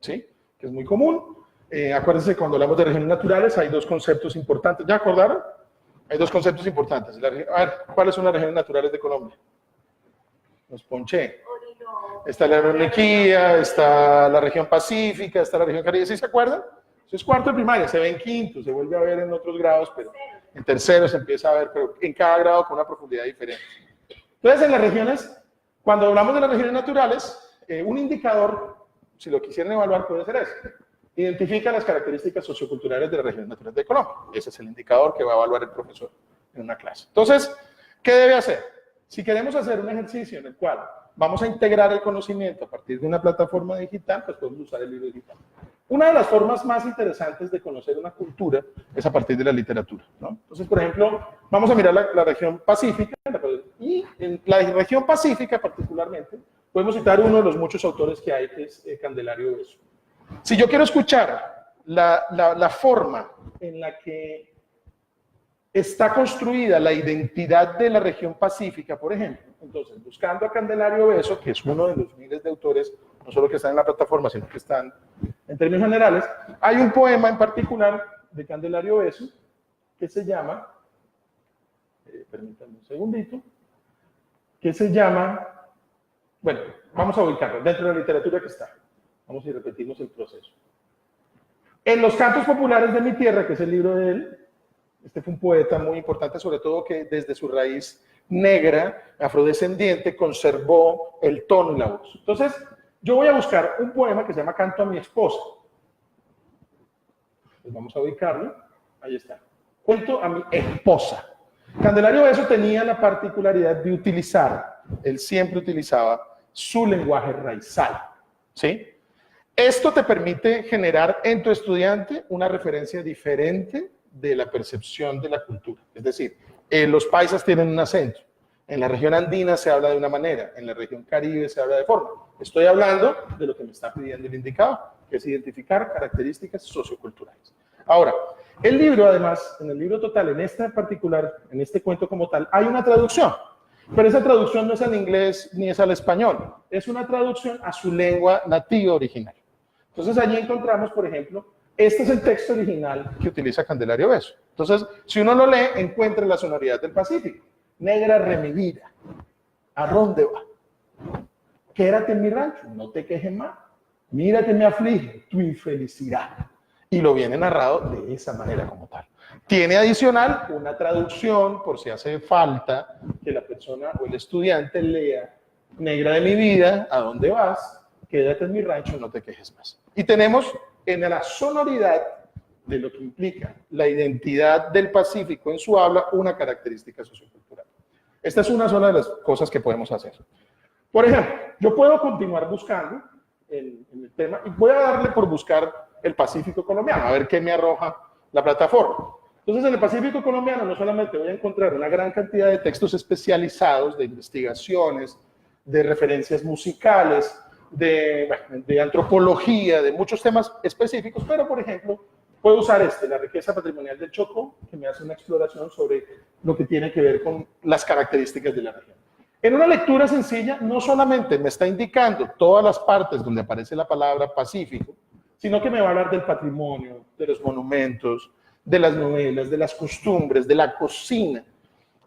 ¿sí? Que es muy común. Acuérdense, cuando hablamos de regiones naturales hay dos conceptos importantes. ¿Ya acordaron? Hay dos conceptos importantes. A ver, ¿cuáles son las regiones naturales de Colombia? Los ponché. Está la Orinoquía, está la región pacífica, está la región caribe. ¿Sí se acuerdan? Eso es cuarto de primaria, se ve en quinto, se vuelve a ver en otros grados, pero en tercero se empieza a ver, pero en cada grado con una profundidad diferente. Entonces, en las regiones, cuando hablamos de las regiones naturales, un indicador, si lo quisieran evaluar, puede ser ese. Identifica las características socioculturales de las regiones naturales de Colombia. Ese es el indicador que va a evaluar el profesor en una clase. Entonces, ¿qué debe hacer? Si queremos hacer un ejercicio en el cual vamos a integrar el conocimiento a partir de una plataforma digital, pues podemos usar el libro digital. Una de las formas más interesantes de conocer una cultura es a partir de la literatura, ¿no? Entonces, por ejemplo, vamos a mirar la región pacífica y Y en la región pacífica particularmente, podemos citar uno de los muchos autores que hay, que es Candelario Beso. Si yo quiero escuchar la forma en la que está construida la identidad de la región pacífica, por ejemplo, entonces, buscando a Candelario Beso, que es uno de los miles de autores, no solo que están en la plataforma, sino que están en términos generales, hay un poema en particular de Candelario Beso que se llama, permítanme un segundito, que se llama, bueno, vamos a ubicarlo dentro de la literatura que está. Vamos a repetimos el proceso. En los cantos populares de mi tierra, que es el libro de él, este fue un poeta muy importante, sobre todo que desde su raíz negra, afrodescendiente, conservó el tono y la voz. Entonces, yo voy a buscar un poema que se llama Canto a mi esposa. Pues vamos a ubicarlo. Ahí está. Cuento a mi esposa. Candelario Beso tenía la particularidad de utilizar, él siempre utilizaba su lenguaje raizal, ¿sí? Esto te permite generar en tu estudiante una referencia diferente de la percepción de la cultura. Es decir, los paisas tienen un acento, en la región andina se habla de una manera, en la región caribe se habla de forma. Estoy hablando de lo que me está pidiendo el indicado, que es identificar características socioculturales. Ahora, el libro, además, en el libro total, en este particular, en este cuento como tal, hay una traducción, pero esa traducción no es al inglés ni es al español, es una traducción a su lengua nativa original. Entonces, allí encontramos, por ejemplo, este es el texto original que utiliza Candelario Beso. Entonces, si uno lo lee, encuentra la sonoridad del Pacífico. Negra remivida, ¿a dónde va? Quédate en mi rancho, no te quejes más. Mira que me aflige tu infelicidad. Y lo viene narrado de esa manera como tal. Tiene adicional una traducción, por si hace falta que la persona o el estudiante lea Negra de mi vida, ¿a dónde vas? Quédate en mi rancho, no te quejes más. Y tenemos en la sonoridad de lo que implica la identidad del Pacífico en su habla, una característica sociocultural. Esta es una sola de las cosas que podemos hacer. Por ejemplo, yo puedo continuar buscando en el tema y voy a darle por buscar el Pacífico colombiano, a ver qué me arroja la plataforma. Entonces, en el Pacífico colombiano no solamente voy a encontrar una gran cantidad de textos especializados, de investigaciones, de referencias musicales, de antropología, de muchos temas específicos, pero, por ejemplo, puedo usar la riqueza patrimonial del Chocó, que me hace una exploración sobre lo que tiene que ver con las características de la región. En una lectura sencilla, no solamente me está indicando todas las partes donde aparece la palabra Pacífico, sino que me va a hablar del patrimonio, de los monumentos, de las novelas, de las costumbres, de la cocina.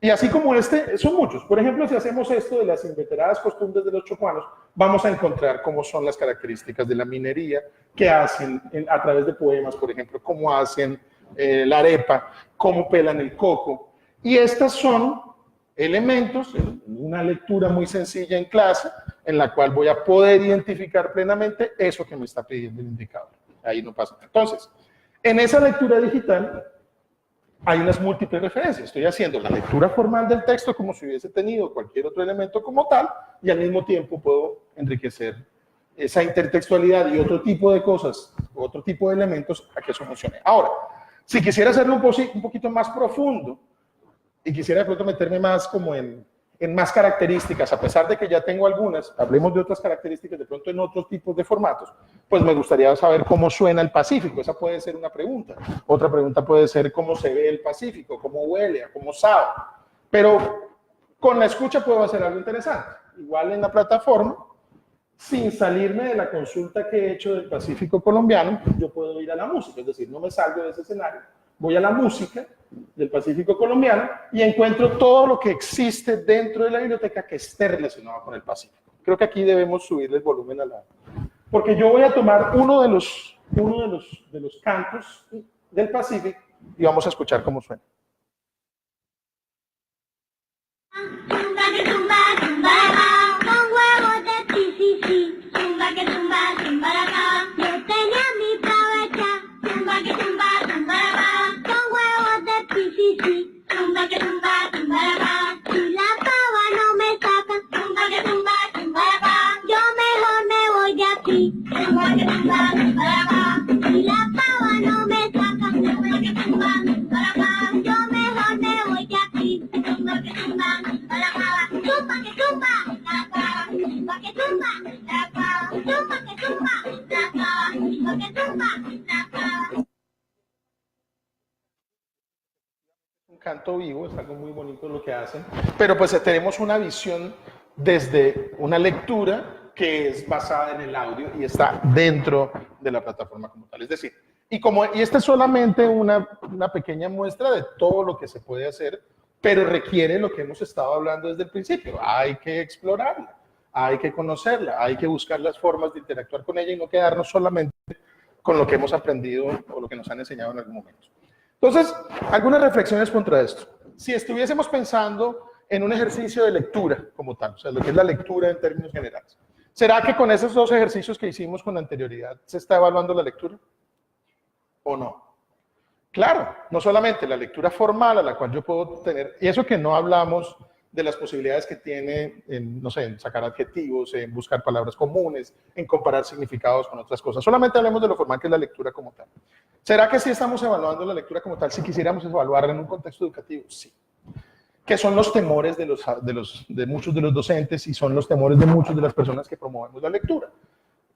Y así como son muchos. Por ejemplo, si hacemos esto de las inveteradas costumbres de los chocuanos, vamos a encontrar cómo son las características de la minería que hacen a través de poemas, por ejemplo, cómo hacen la arepa, cómo pelan el coco. Y estas son elementos, en una lectura muy sencilla en clase, en la cual voy a poder identificar plenamente eso que me está pidiendo el indicador. Ahí no pasa nada. Entonces, en esa lectura digital hay unas múltiples referencias. Estoy haciendo la lectura formal del texto como si hubiese tenido cualquier otro elemento como tal, y al mismo tiempo puedo enriquecer esa intertextualidad y otro tipo de cosas, otro tipo de elementos a que eso funcione. Ahora, si quisiera hacerlo un poquito más profundo, y quisiera de pronto meterme más como en más características, a pesar de que ya tengo algunas, hablemos de otras características de pronto en otros tipos de formatos, pues me gustaría saber cómo suena el Pacífico. Esa puede ser una pregunta. Otra pregunta puede ser cómo se ve el Pacífico, cómo huele, cómo sabe. Pero con la escucha puedo hacer algo interesante. Igual en la plataforma, sin salirme de la consulta que he hecho del Pacífico colombiano, yo puedo ir a la música, es decir, no me salgo de ese escenario, voy a la música del Pacífico colombiano y encuentro todo lo que existe dentro de la biblioteca que esté relacionado con el Pacífico. Creo que aquí debemos subirle el volumen a la... Porque yo voy a tomar uno de los cantos del Pacífico y vamos a escuchar cómo suena. Si la pava no me saca, yo canto vivo, es algo muy bonito lo que hacen, pero pues tenemos una visión desde una lectura que es basada en el audio y está dentro de la plataforma como tal. Es decir, y esta es solamente una pequeña muestra de todo lo que se puede hacer, pero requiere lo que hemos estado hablando desde el principio. Hay que explorarla, hay que conocerla, hay que buscar las formas de interactuar con ella y no quedarnos solamente con lo que hemos aprendido o lo que nos han enseñado en algún momento. Entonces, algunas reflexiones contra esto. Si estuviésemos pensando en un ejercicio de lectura como tal, o sea, lo que es la lectura en términos generales, ¿será que con esos dos ejercicios que hicimos con anterioridad se está evaluando la lectura? ¿O no? Claro, no solamente la lectura formal a la cual yo puedo tener, y eso que no hablamos de las posibilidades que tiene en, no sé, en sacar adjetivos, en buscar palabras comunes, en comparar significados con otras cosas. Solamente hablemos de lo formal que es la lectura como tal. ¿Será que sí estamos evaluando la lectura como tal si quisiéramos evaluarla en un contexto educativo? Sí. Que son los temores de muchos de los docentes y son los temores de muchas de las personas que promovemos la lectura.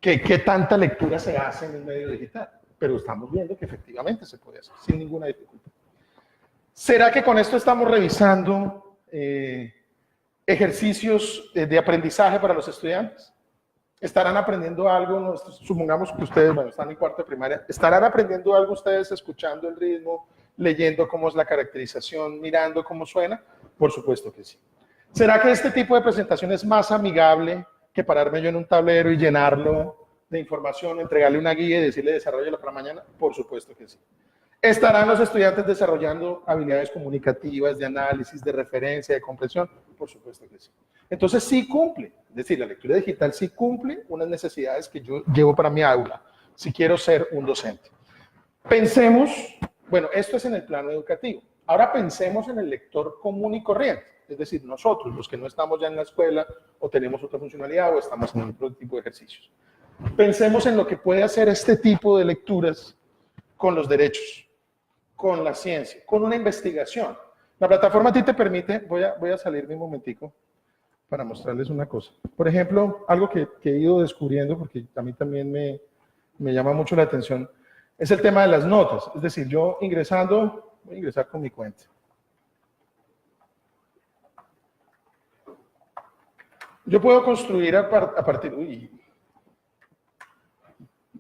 ¿Qué tanta lectura se hace en el medio digital? Pero estamos viendo que efectivamente se puede hacer sin ninguna dificultad. ¿Será que con esto estamos revisando ejercicios de aprendizaje para los estudiantes? ¿Estarán aprendiendo algo? Supongamos que ustedes, bueno, están en cuarto de primaria. ¿Estarán aprendiendo algo ustedes escuchando el ritmo, leyendo cómo es la caracterización, mirando cómo suena? Por supuesto que sí. ¿Será que este tipo de presentación es más amigable que pararme yo en un tablero y llenarlo de información, entregarle una guía y decirle desarrollala para mañana? Por supuesto que sí. ¿Estarán los estudiantes desarrollando habilidades comunicativas, de análisis, de referencia, de comprensión? Por supuesto que sí. Entonces sí cumple, es decir, la lectura digital sí cumple unas necesidades que yo llevo para mi aula, si quiero ser un docente. Pensemos, bueno, esto es en el plano educativo. Ahora pensemos en el lector común y corriente, es decir, nosotros, los que no estamos ya en la escuela o tenemos otra funcionalidad o estamos en otro tipo de ejercicios. Pensemos en lo que puede hacer este tipo de lecturas con los derechos, con la ciencia, con una investigación. La plataforma a ti te permite, voy a salirme un momentico para mostrarles una cosa. Por ejemplo, algo que he ido descubriendo, porque a mí también me llama mucho la atención, es el tema de las notas. Es decir, yo ingresando, voy a ingresar con mi cuenta. Yo puedo construir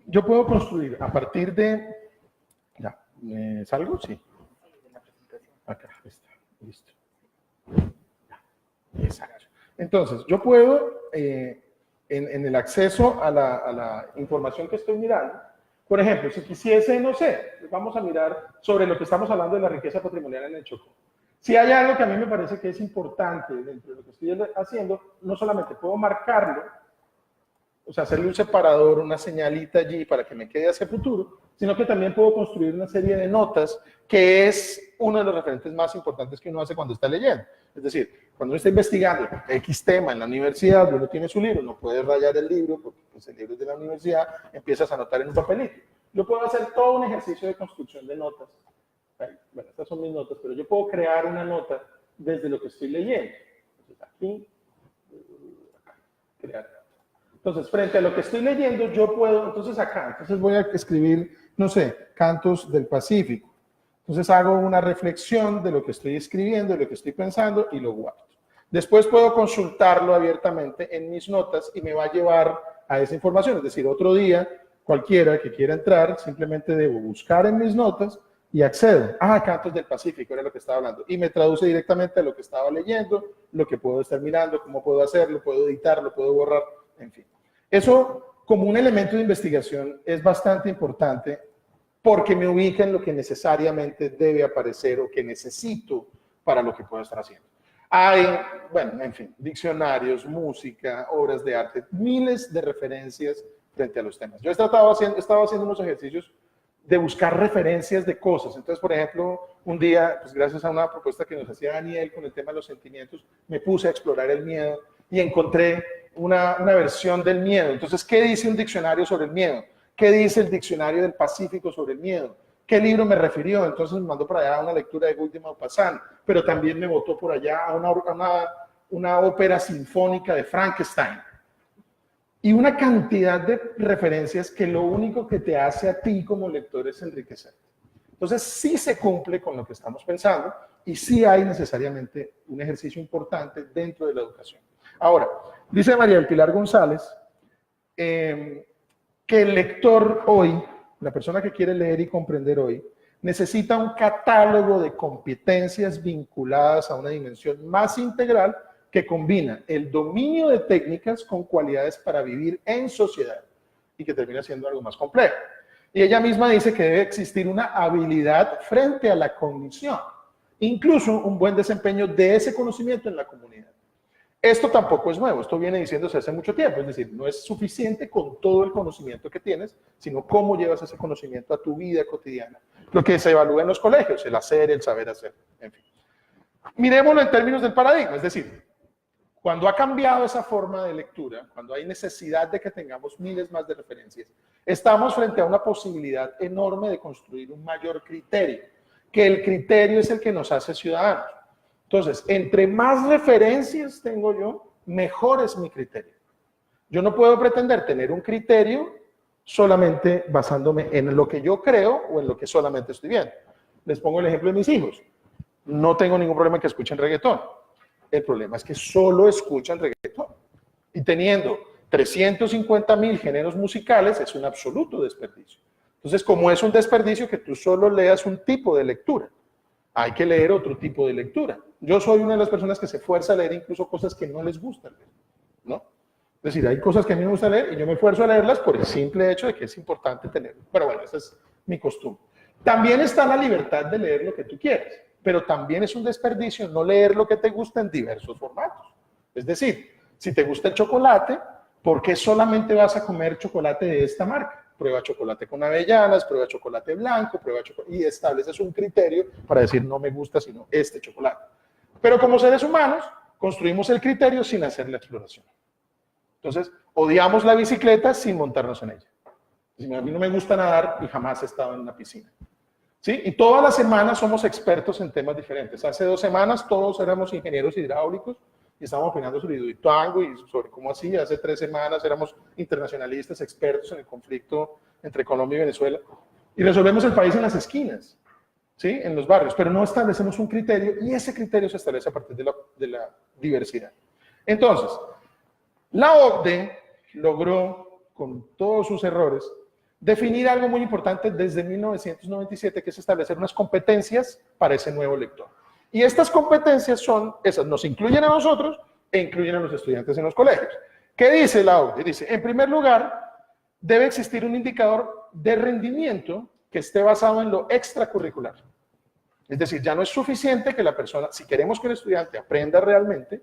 yo puedo construir a partir de, ya, ¿me salgo? Sí. Acá está, listo. Exacto. Entonces, yo puedo, en el acceso a la información que estoy mirando, por ejemplo, si quisiese, no sé, vamos a mirar sobre lo que estamos hablando de la riqueza patrimonial en el Chocó. Si hay algo que a mí me parece que es importante dentro de lo que estoy haciendo, no solamente puedo marcarlo, o sea, hacerle un separador, una señalita allí para que me quede hacia futuro, sino que también puedo construir una serie de notas, que es uno de los referentes más importantes que uno hace cuando está leyendo. Es decir, cuando uno está investigando X tema en la universidad, uno tiene su libro, no puede rayar el libro, porque pues, el libro es de la universidad, empiezas a anotar en un papelito. Yo puedo hacer todo un ejercicio de construcción de notas. Bueno, estas son mis notas, pero yo puedo crear una nota desde lo que estoy leyendo. Entonces, aquí, crear. Entonces, frente a lo que estoy leyendo, yo puedo, entonces voy a escribir, no sé, Cantos del Pacífico. Entonces hago una reflexión de lo que estoy escribiendo, de lo que estoy pensando y lo guardo. Después puedo consultarlo abiertamente en mis notas y me va a llevar a esa información. Es decir, otro día, cualquiera que quiera entrar, simplemente debo buscar en mis notas y accedo. Cantos del Pacífico, era lo que estaba hablando. Y me traduce directamente a lo que estaba leyendo, lo que puedo estar mirando, cómo puedo hacerlo, puedo editarlo, puedo borrar, en fin. Eso, como un elemento de investigación, es bastante importante porque me ubica en lo que necesariamente debe aparecer o que necesito para lo que puedo estar haciendo. Hay, bueno, en fin, diccionarios, música, obras de arte, miles de referencias frente a los temas. Yo estaba haciendo unos ejercicios de buscar referencias de cosas. Entonces, por ejemplo, un día, pues gracias a una propuesta que nos hacía Daniel con el tema de los sentimientos, me puse a explorar el miedo y encontré una versión del miedo. Entonces, ¿qué dice un diccionario sobre el miedo? ¿Qué dice el diccionario del Pacífico sobre el miedo? ¿Qué libro me refirió? Entonces me mandó por allá a una lectura de Guy de Maupassant, pero también me botó por allá a una ópera sinfónica de Frankenstein. Y una cantidad de referencias que lo único que te hace a ti como lector es enriquecer. Entonces sí se cumple con lo que estamos pensando, y sí hay necesariamente un ejercicio importante dentro de la educación. Ahora, dice María del Pilar González que el lector hoy, la persona que quiere leer y comprender hoy, necesita un catálogo de competencias vinculadas a una dimensión más integral que combina el dominio de técnicas con cualidades para vivir en sociedad y que termina siendo algo más complejo. Y ella misma dice que debe existir una habilidad frente a la cognición, incluso un buen desempeño de ese conocimiento en la comunidad. Esto tampoco es nuevo, esto viene diciéndose hace mucho tiempo, es decir, no es suficiente con todo el conocimiento que tienes, sino cómo llevas ese conocimiento a tu vida cotidiana. Lo que se evalúa en los colegios, el hacer, el saber hacer, en fin. Miremoslo en términos del paradigma, es decir, cuando ha cambiado esa forma de lectura, cuando hay necesidad de que tengamos miles más de referencias, estamos frente a una posibilidad enorme de construir un mayor criterio, que el criterio es el que nos hace ciudadanos. Entonces, entre más referencias tengo yo, mejor es mi criterio. Yo no puedo pretender tener un criterio solamente basándome en lo que yo creo o en lo que solamente estoy viendo. Les pongo el ejemplo de mis hijos. No tengo ningún problema en que escuchen reggaetón. El problema es que solo escuchan reggaetón. Y teniendo 350.000 géneros musicales, es un absoluto desperdicio. Entonces, como es un desperdicio que tú solo leas un tipo de lectura, hay que leer otro tipo de lectura. Yo soy una de las personas que se esfuerza a leer incluso cosas que no les gustan leer, ¿no? Es decir, hay cosas que a mí me gusta leer y yo me esfuerzo a leerlas por el simple hecho de que es importante tenerlo. Pero bueno, esa es mi costumbre. También está la libertad de leer lo que tú quieres, pero también es un desperdicio no leer lo que te gusta en diversos formatos. Es decir, si te gusta el chocolate, ¿por qué solamente vas a comer chocolate de esta marca? Prueba chocolate con avellanas, prueba chocolate blanco, prueba chocolate, y estableces un criterio para decir no me gusta sino este chocolate. Pero como seres humanos, construimos el criterio sin hacer la exploración. Entonces, odiamos la bicicleta sin montarnos en ella. A mí no me gusta nadar y jamás he estado en una piscina. ¿Sí? Y todas las semanas somos expertos en temas diferentes. Hace 2 semanas todos éramos ingenieros hidráulicos y estábamos opinando sobre Hidroituango y sobre cómo así. Hace 3 semanas éramos internacionalistas, expertos en el conflicto entre Colombia y Venezuela. Y resolvemos el país en las esquinas, ¿sí? En los barrios, pero no establecemos un criterio y ese criterio se establece a partir de la diversidad. Entonces, la OCDE logró, con todos sus errores, definir algo muy importante desde 1997, que es establecer unas competencias para ese nuevo lector. Y estas competencias nos incluyen a nosotros e incluyen a los estudiantes en los colegios. ¿Qué dice la OCDE? Dice, en primer lugar, debe existir un indicador de rendimiento que esté basado en lo extracurricular. Es decir, ya no es suficiente que la persona, si queremos que el estudiante aprenda realmente,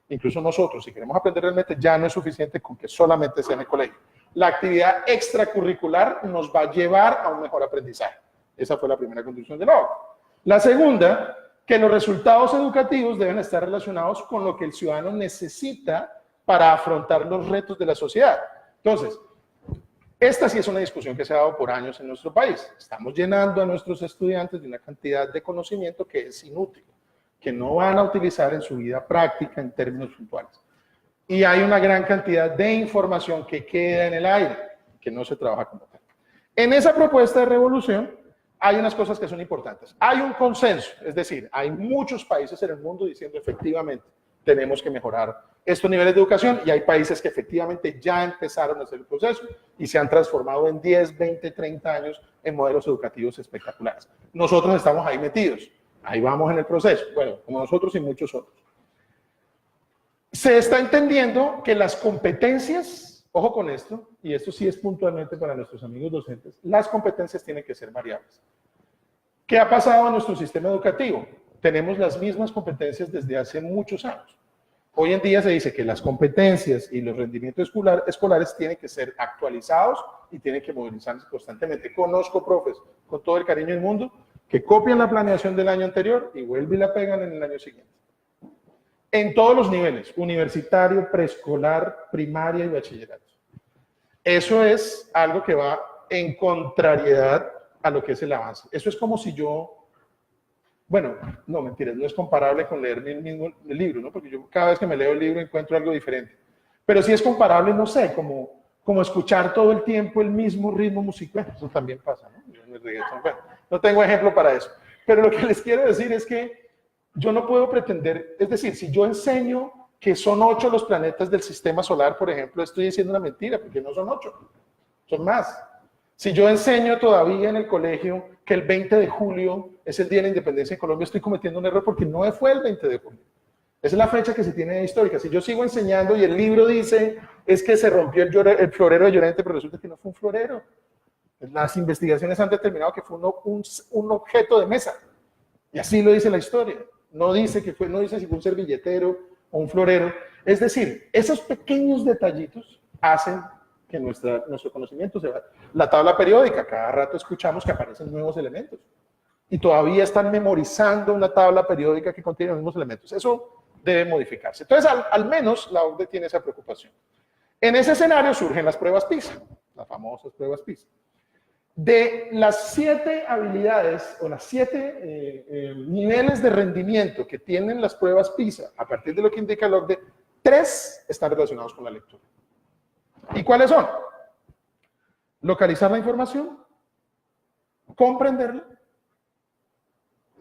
incluso nosotros, si queremos aprender realmente, ya no es suficiente con que solamente sea en el colegio. La actividad extracurricular nos va a llevar a un mejor aprendizaje. Esa fue la primera condición de la OCDE. La segunda, que los resultados educativos deben estar relacionados con lo que el ciudadano necesita para afrontar los retos de la sociedad. Entonces, esta sí es una discusión que se ha dado por años en nuestro país. Estamos llenando a nuestros estudiantes de una cantidad de conocimiento que es inútil, que no van a utilizar en su vida práctica en términos puntuales. Y hay una gran cantidad de información que queda en el aire, que no se trabaja como tal. En esa propuesta de revolución hay unas cosas que son importantes. Hay un consenso, es decir, hay muchos países en el mundo diciendo efectivamente tenemos que mejorar estos niveles de educación y hay países que efectivamente ya empezaron a hacer el proceso y se han transformado en 10, 20, 30 años en modelos educativos espectaculares. Nosotros estamos ahí metidos, ahí vamos en el proceso, bueno, como nosotros y muchos otros. Se está entendiendo que las competencias, ojo con esto, y esto sí es puntualmente para nuestros amigos docentes, las competencias tienen que ser variables. ¿Qué ha pasado en nuestro sistema educativo? Tenemos las mismas competencias desde hace muchos años. Hoy en día se dice que las competencias y los rendimientos escolares tienen que ser actualizados y tienen que modernizarse constantemente. Conozco profes, con todo el cariño del mundo, que copian la planeación del año anterior y vuelven y la pegan en el año siguiente. En todos los niveles, universitario, preescolar, primaria y bachillerato. Eso es algo que va en contrariedad a lo que es el avance. Eso es como si yo, bueno, no, mentiras, no es comparable con leerme el mismo libro, ¿no? Porque yo cada vez que me leo el libro encuentro algo diferente. Pero sí es comparable, no sé, como escuchar todo el tiempo el mismo ritmo musical. Eso también pasa, ¿no? Bueno, no tengo ejemplo para eso. Pero lo que les quiero decir es que yo no puedo pretender, es decir, si yo enseño que son 8 los planetas del sistema solar, por ejemplo, estoy diciendo una mentira, porque no son 8, son más. Si yo enseño todavía en el colegio que el 20 de julio es el Día de la Independencia de Colombia, estoy cometiendo un error porque no fue el 20 de julio. Esa es la fecha que se tiene histórica. Si yo sigo enseñando y el libro dice es que se rompió el florero de Llorente, pero resulta que no fue un florero. Las investigaciones han determinado que fue un objeto de mesa. Y así lo dice la historia. No dice si fue un servilletero o un florero. Es decir, esos pequeños detallitos hacen que nuestro conocimiento se vaya. La tabla periódica, cada rato escuchamos que aparecen nuevos elementos. Y todavía están memorizando una tabla periódica que contiene los mismos elementos. Eso debe modificarse. Entonces, al menos la OCDE tiene esa preocupación. En ese escenario surgen las pruebas PISA, las famosas pruebas PISA. De las 7 habilidades o las 7 niveles de rendimiento que tienen las pruebas PISA, a partir de lo que indica la OCDE, 3 están relacionados con la lectura. ¿Y cuáles son? Localizar la información, comprenderla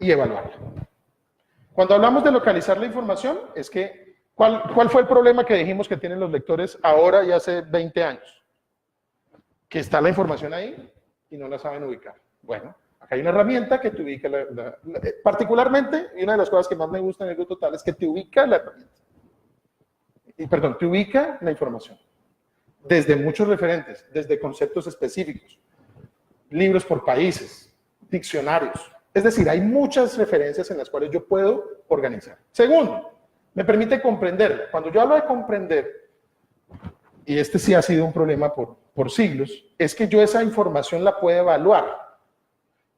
y evaluarla. Cuando hablamos de localizar la información, es que, ¿cuál fue el problema que dijimos que tienen los lectores ahora y hace 20 años? Que está la información ahí y no la saben ubicar. Bueno, acá hay una herramienta que te ubica, particularmente, y una de las cosas que más me gusta en el Libro Total es que te ubica la herramienta. Te ubica la información. Desde muchos referentes, desde conceptos específicos, libros por países, diccionarios. Es decir, hay muchas referencias en las cuales yo puedo organizar. Segundo, me permite comprender. Cuando yo hablo de comprender, y este sí ha sido un problema por siglos, es que yo esa información la puedo evaluar.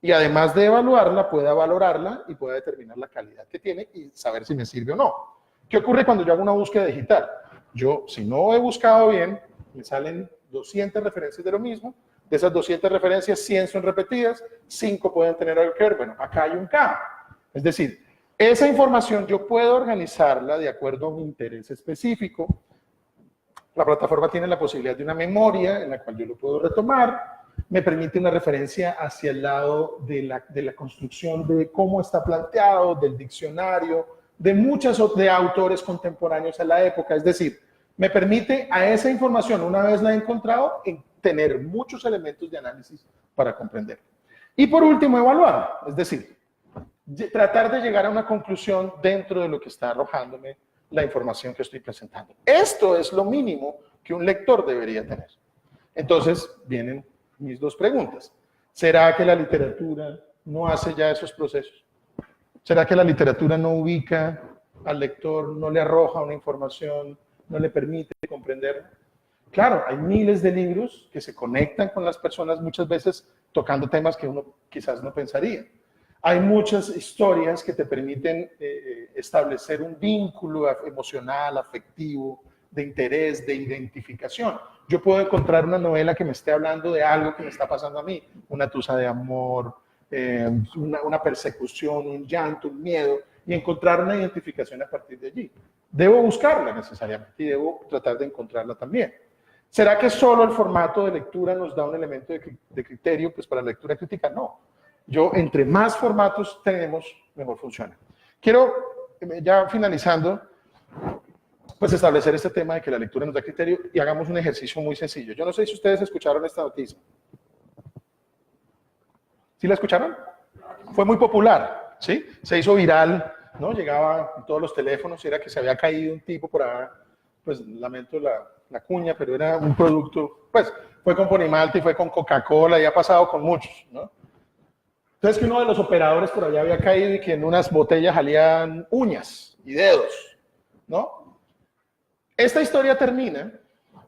Y además de evaluarla, pueda valorarla y pueda determinar la calidad que tiene y saber si me sirve o no. ¿Qué ocurre cuando yo hago una búsqueda digital? Yo, si no he buscado bien, me salen 200 referencias de lo mismo. De esas 200 referencias, 100 son repetidas, 5 pueden tener algo que ver. Bueno, acá hay un campo. Es decir, esa información yo puedo organizarla de acuerdo a un interés específico. La plataforma tiene la posibilidad de una memoria en la cual yo lo puedo retomar. Me permite una referencia hacia el lado de la construcción de cómo está planteado, del diccionario, de muchos de autores contemporáneos a la época. Es decir, me permite a esa información, una vez la he encontrado, tener muchos elementos de análisis para comprender. Y por último, evaluar, es decir, tratar de llegar a una conclusión dentro de lo que está arrojándome la información que estoy presentando. Esto es lo mínimo que un lector debería tener. Entonces, vienen mis 2 preguntas. ¿Será que la literatura no hace ya esos procesos? ¿Será que la literatura no ubica al lector, no le arroja una información, no le permite comprenderla? Claro, hay miles de libros que se conectan con las personas, muchas veces tocando temas que uno quizás no pensaría. Hay muchas historias que te permiten establecer un vínculo emocional, afectivo, de interés, de identificación. Yo puedo encontrar una novela que me esté hablando de algo que me está pasando a mí, una tusa de amor, una persecución, un llanto, un miedo, y encontrar una identificación a partir de allí. Debo buscarla necesariamente y debo tratar de encontrarla también. ¿Será que solo el formato de lectura nos da un elemento de criterio pues, para la lectura crítica? No. Entre más formatos tenemos, mejor funciona. Quiero, ya finalizando, pues establecer este tema de que la lectura nos da criterio y hagamos un ejercicio muy sencillo. Yo no sé si ustedes escucharon esta noticia. ¿Sí la escucharon? Fue muy popular, ¿sí? Se hizo viral, ¿no? Llegaba en todos los teléfonos y era que se había caído un tipo por allá, pues lamento la cuña, pero era un producto, pues fue con Ponimalta y fue con Coca-Cola y ha pasado con muchos, ¿no? Entonces que uno de los operadores por allá había caído y que en unas botellas salían uñas y dedos, ¿no? Esta historia termina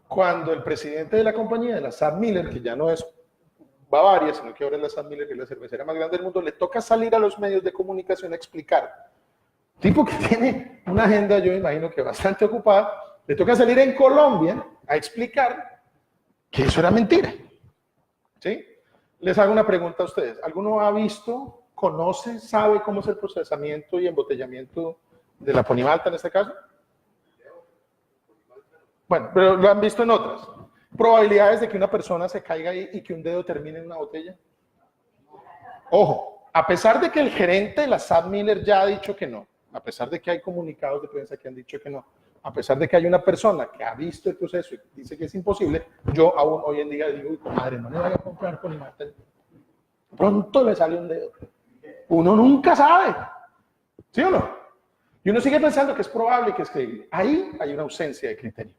cuando el presidente de la compañía, de la SABMiller, que ya no es Bavaria, sino que ahora es la SABMiller, que es la cervecera más grande del mundo, le toca salir a los medios de comunicación a explicar. Tipo que tiene una agenda, yo me imagino que bastante ocupada, le toca salir en Colombia a explicar que eso era mentira. ¿Sí? Les hago una pregunta a ustedes. ¿Alguno ha visto, conoce, sabe cómo es el procesamiento y embotellamiento de la Ponimalta en este caso? Bueno, pero lo han visto en otras. ¿Probabilidades de que una persona se caiga ahí y que un dedo termine en una botella? Ojo, a pesar de que el gerente de la SABMiller ya ha dicho que no, a pesar de que hay comunicados de prensa que han dicho que no, a pesar de que hay una persona que ha visto el proceso y dice que es imposible, yo aún hoy en día digo, uy, comadre, no le vaya a comprar con imagen. Pronto le sale un dedo. Uno nunca sabe. ¿Sí o no? Y uno sigue pensando que es probable y que es creíble. Ahí hay una ausencia de criterio.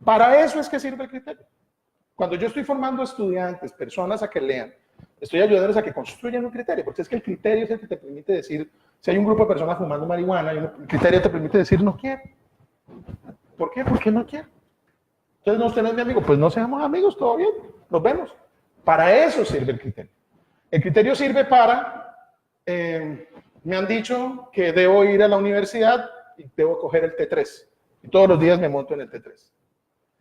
Para eso es que sirve el criterio. Cuando yo estoy formando estudiantes, personas a que lean, estoy ayudándoles a que construyan un criterio, porque es que el criterio es el que te permite decir, si hay un grupo de personas fumando marihuana, el criterio te permite decir no quiero. ¿Por qué? Porque no quiero. Entonces, no, usted no es mi amigo. Pues no seamos amigos, todo bien, nos vemos. Para eso sirve el criterio. El criterio sirve para, me han dicho que debo ir a la universidad y debo coger el T3. Y todos los días me monto en el T3.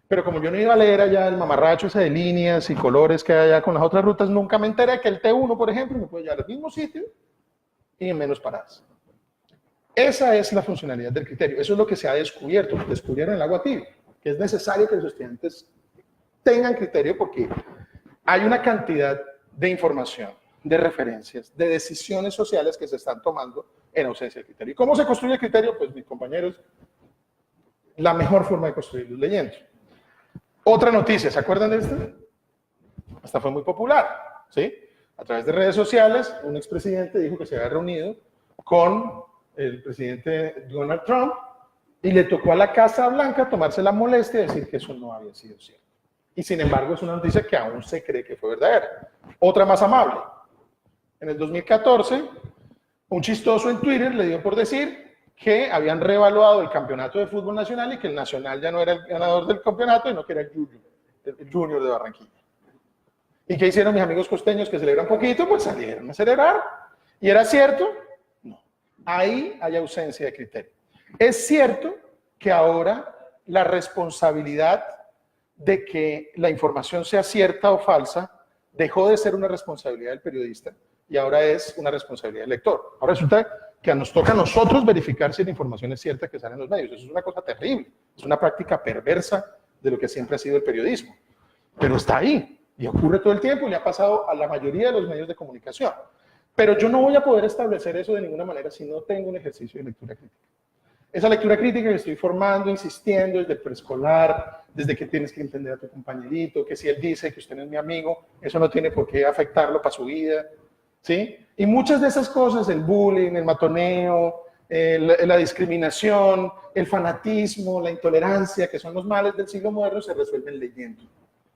Pero como yo no iba a leer allá el mamarracho ese de líneas y colores que hay allá con las otras rutas, nunca me enteré que el T1, por ejemplo, me puede llevar al mismo sitio y en menos paradas. Esa es la funcionalidad del criterio. Eso es lo que se ha descubierto. Descubrieron el agua tibia, que es necesario que los estudiantes tengan criterio porque hay una cantidad de información, de referencias, de decisiones sociales que se están tomando en ausencia de criterio. ¿Y cómo se construye el criterio? Pues, mis compañeros, la mejor forma de construirlo es leyendo. Otra noticia, ¿se acuerdan de esta? Esta fue muy popular, ¿sí? A través de redes sociales, un expresidente dijo que se había reunido con el presidente Donald Trump y le tocó a la Casa Blanca tomarse la molestia de decir que eso no había sido cierto. Y sin embargo es una noticia que aún se cree que fue verdadera. Otra más amable. En el 2014, un chistoso en Twitter le dio por decir que habían reevaluado el campeonato de fútbol nacional y que el Nacional ya no era el ganador del campeonato, sino que era el Junior de Barranquilla. ¿Y qué hicieron mis amigos costeños que celebran poquito? Pues salieron a celebrar. ¿Y era cierto? No. Ahí hay ausencia de criterio. Es cierto que ahora la responsabilidad de que la información sea cierta o falsa dejó de ser una responsabilidad del periodista y ahora es una responsabilidad del lector. Ahora resulta que nos toca a nosotros verificar si la información es cierta que sale en los medios. Eso es una cosa terrible, es una práctica perversa de lo que siempre ha sido el periodismo. Pero está ahí y ocurre todo el tiempo y le ha pasado a la mayoría de los medios de comunicación. Pero yo no voy a poder establecer eso de ninguna manera si no tengo un ejercicio de lectura crítica. Esa lectura crítica que estoy formando, insistiendo desde el preescolar, desde que tienes que entender a tu compañerito, que si él dice que usted no es mi amigo, eso no tiene por qué afectarlo para su vida, ¿sí? Y muchas de esas cosas, el bullying, el matoneo, la discriminación, el fanatismo, la intolerancia, que son los males del siglo moderno, se resuelven leyendo.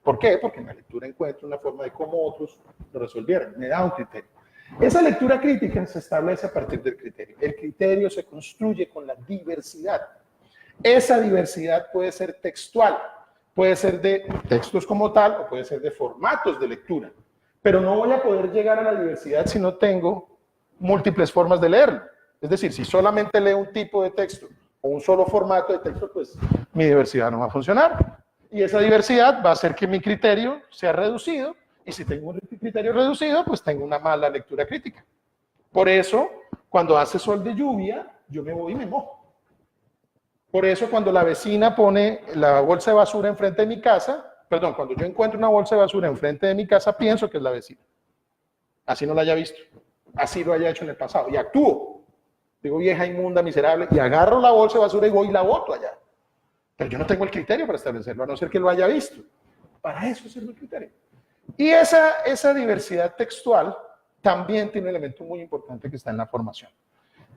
¿Por qué? Porque en la lectura encuentro una forma de cómo otros lo resolvieron, me da un criterio. Esa lectura crítica se establece a partir del criterio. El criterio se construye con la diversidad. Esa diversidad puede ser textual, puede ser de textos como tal o puede ser de formatos de lectura. Pero no voy a poder llegar a la diversidad si no tengo múltiples formas de leerlo. Es decir, si solamente leo un tipo de texto o un solo formato de texto, pues mi diversidad no va a funcionar. Y esa diversidad va a hacer que mi criterio sea reducido. Y si tengo un criterio reducido, pues tengo una mala lectura crítica. Por eso, cuando hace sol de lluvia, yo me voy y me mojo. Por eso, cuando la vecina pone la bolsa de basura enfrente de mi casa, perdón, cuando yo encuentro una bolsa de basura enfrente de mi casa, pienso que es la vecina. Así no la haya visto. Así lo haya hecho en el pasado. Y actúo. Digo, vieja inmunda, miserable, y agarro la bolsa de basura y voy y la boto allá. Pero yo no tengo el criterio para establecerlo, a no ser que lo haya visto. Para eso es el criterio. Y esa diversidad textual también tiene un elemento muy importante que está en la formación.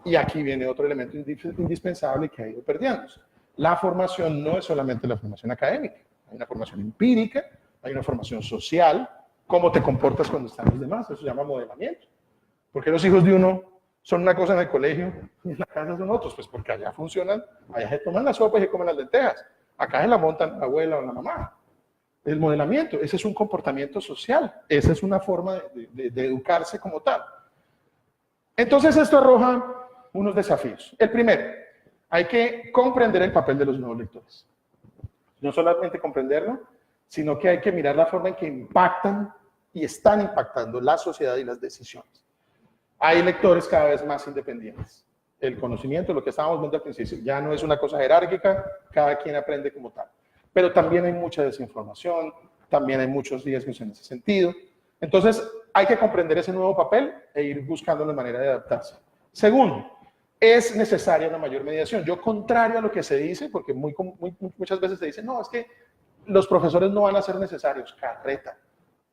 Y aquí viene otro elemento indispensable que ha ido perdiéndose. La formación no es solamente la formación académica, hay una formación empírica, hay una formación social, cómo te comportas cuando están los demás, eso se llama modelamiento. ¿Por qué los hijos de uno son una cosa en el colegio y en la casa son otros? Pues porque allá funcionan, allá se toman la sopa y se comen las lentejas, acá se la montan la abuela o la mamá. El modelamiento, ese es un comportamiento social, esa es una forma de educarse como tal. Entonces esto arroja unos desafíos. El primero, hay que comprender el papel de los nuevos lectores. No solamente comprenderlo, sino que hay que mirar la forma en que impactan y están impactando la sociedad y las decisiones. Hay lectores cada vez más independientes. El conocimiento, lo que estábamos viendo al principio, ya no es una cosa jerárquica, cada quien aprende como tal. Pero también hay mucha desinformación, también hay muchos riesgos en ese sentido. Entonces, hay que comprender ese nuevo papel e ir buscando la manera de adaptarse. Segundo, es necesaria una mayor mediación. Yo, contrario a lo que se dice, porque muchas veces se dice, no, es que los profesores no van a ser necesarios, carreta.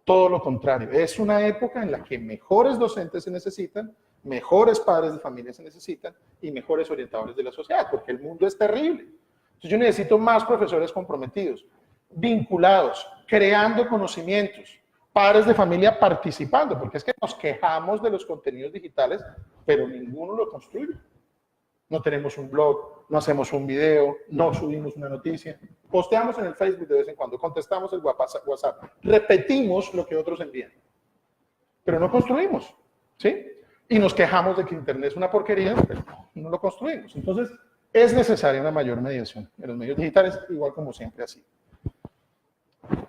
Todo lo contrario, es una época en la que mejores docentes se necesitan, mejores padres de familia se necesitan y mejores orientadores de la sociedad, porque el mundo es terrible. Entonces yo necesito más profesores comprometidos, vinculados, creando conocimientos, padres de familia participando, porque es que nos quejamos de los contenidos digitales, pero ninguno lo construye. No tenemos un blog, no hacemos un video, no subimos una noticia, posteamos en el Facebook de vez en cuando, contestamos el WhatsApp, repetimos lo que otros envían, pero no construimos, ¿sí? Y nos quejamos de que Internet es una porquería, pero no lo construimos. Entonces, es necesaria una mayor mediación en los medios digitales, igual como siempre así.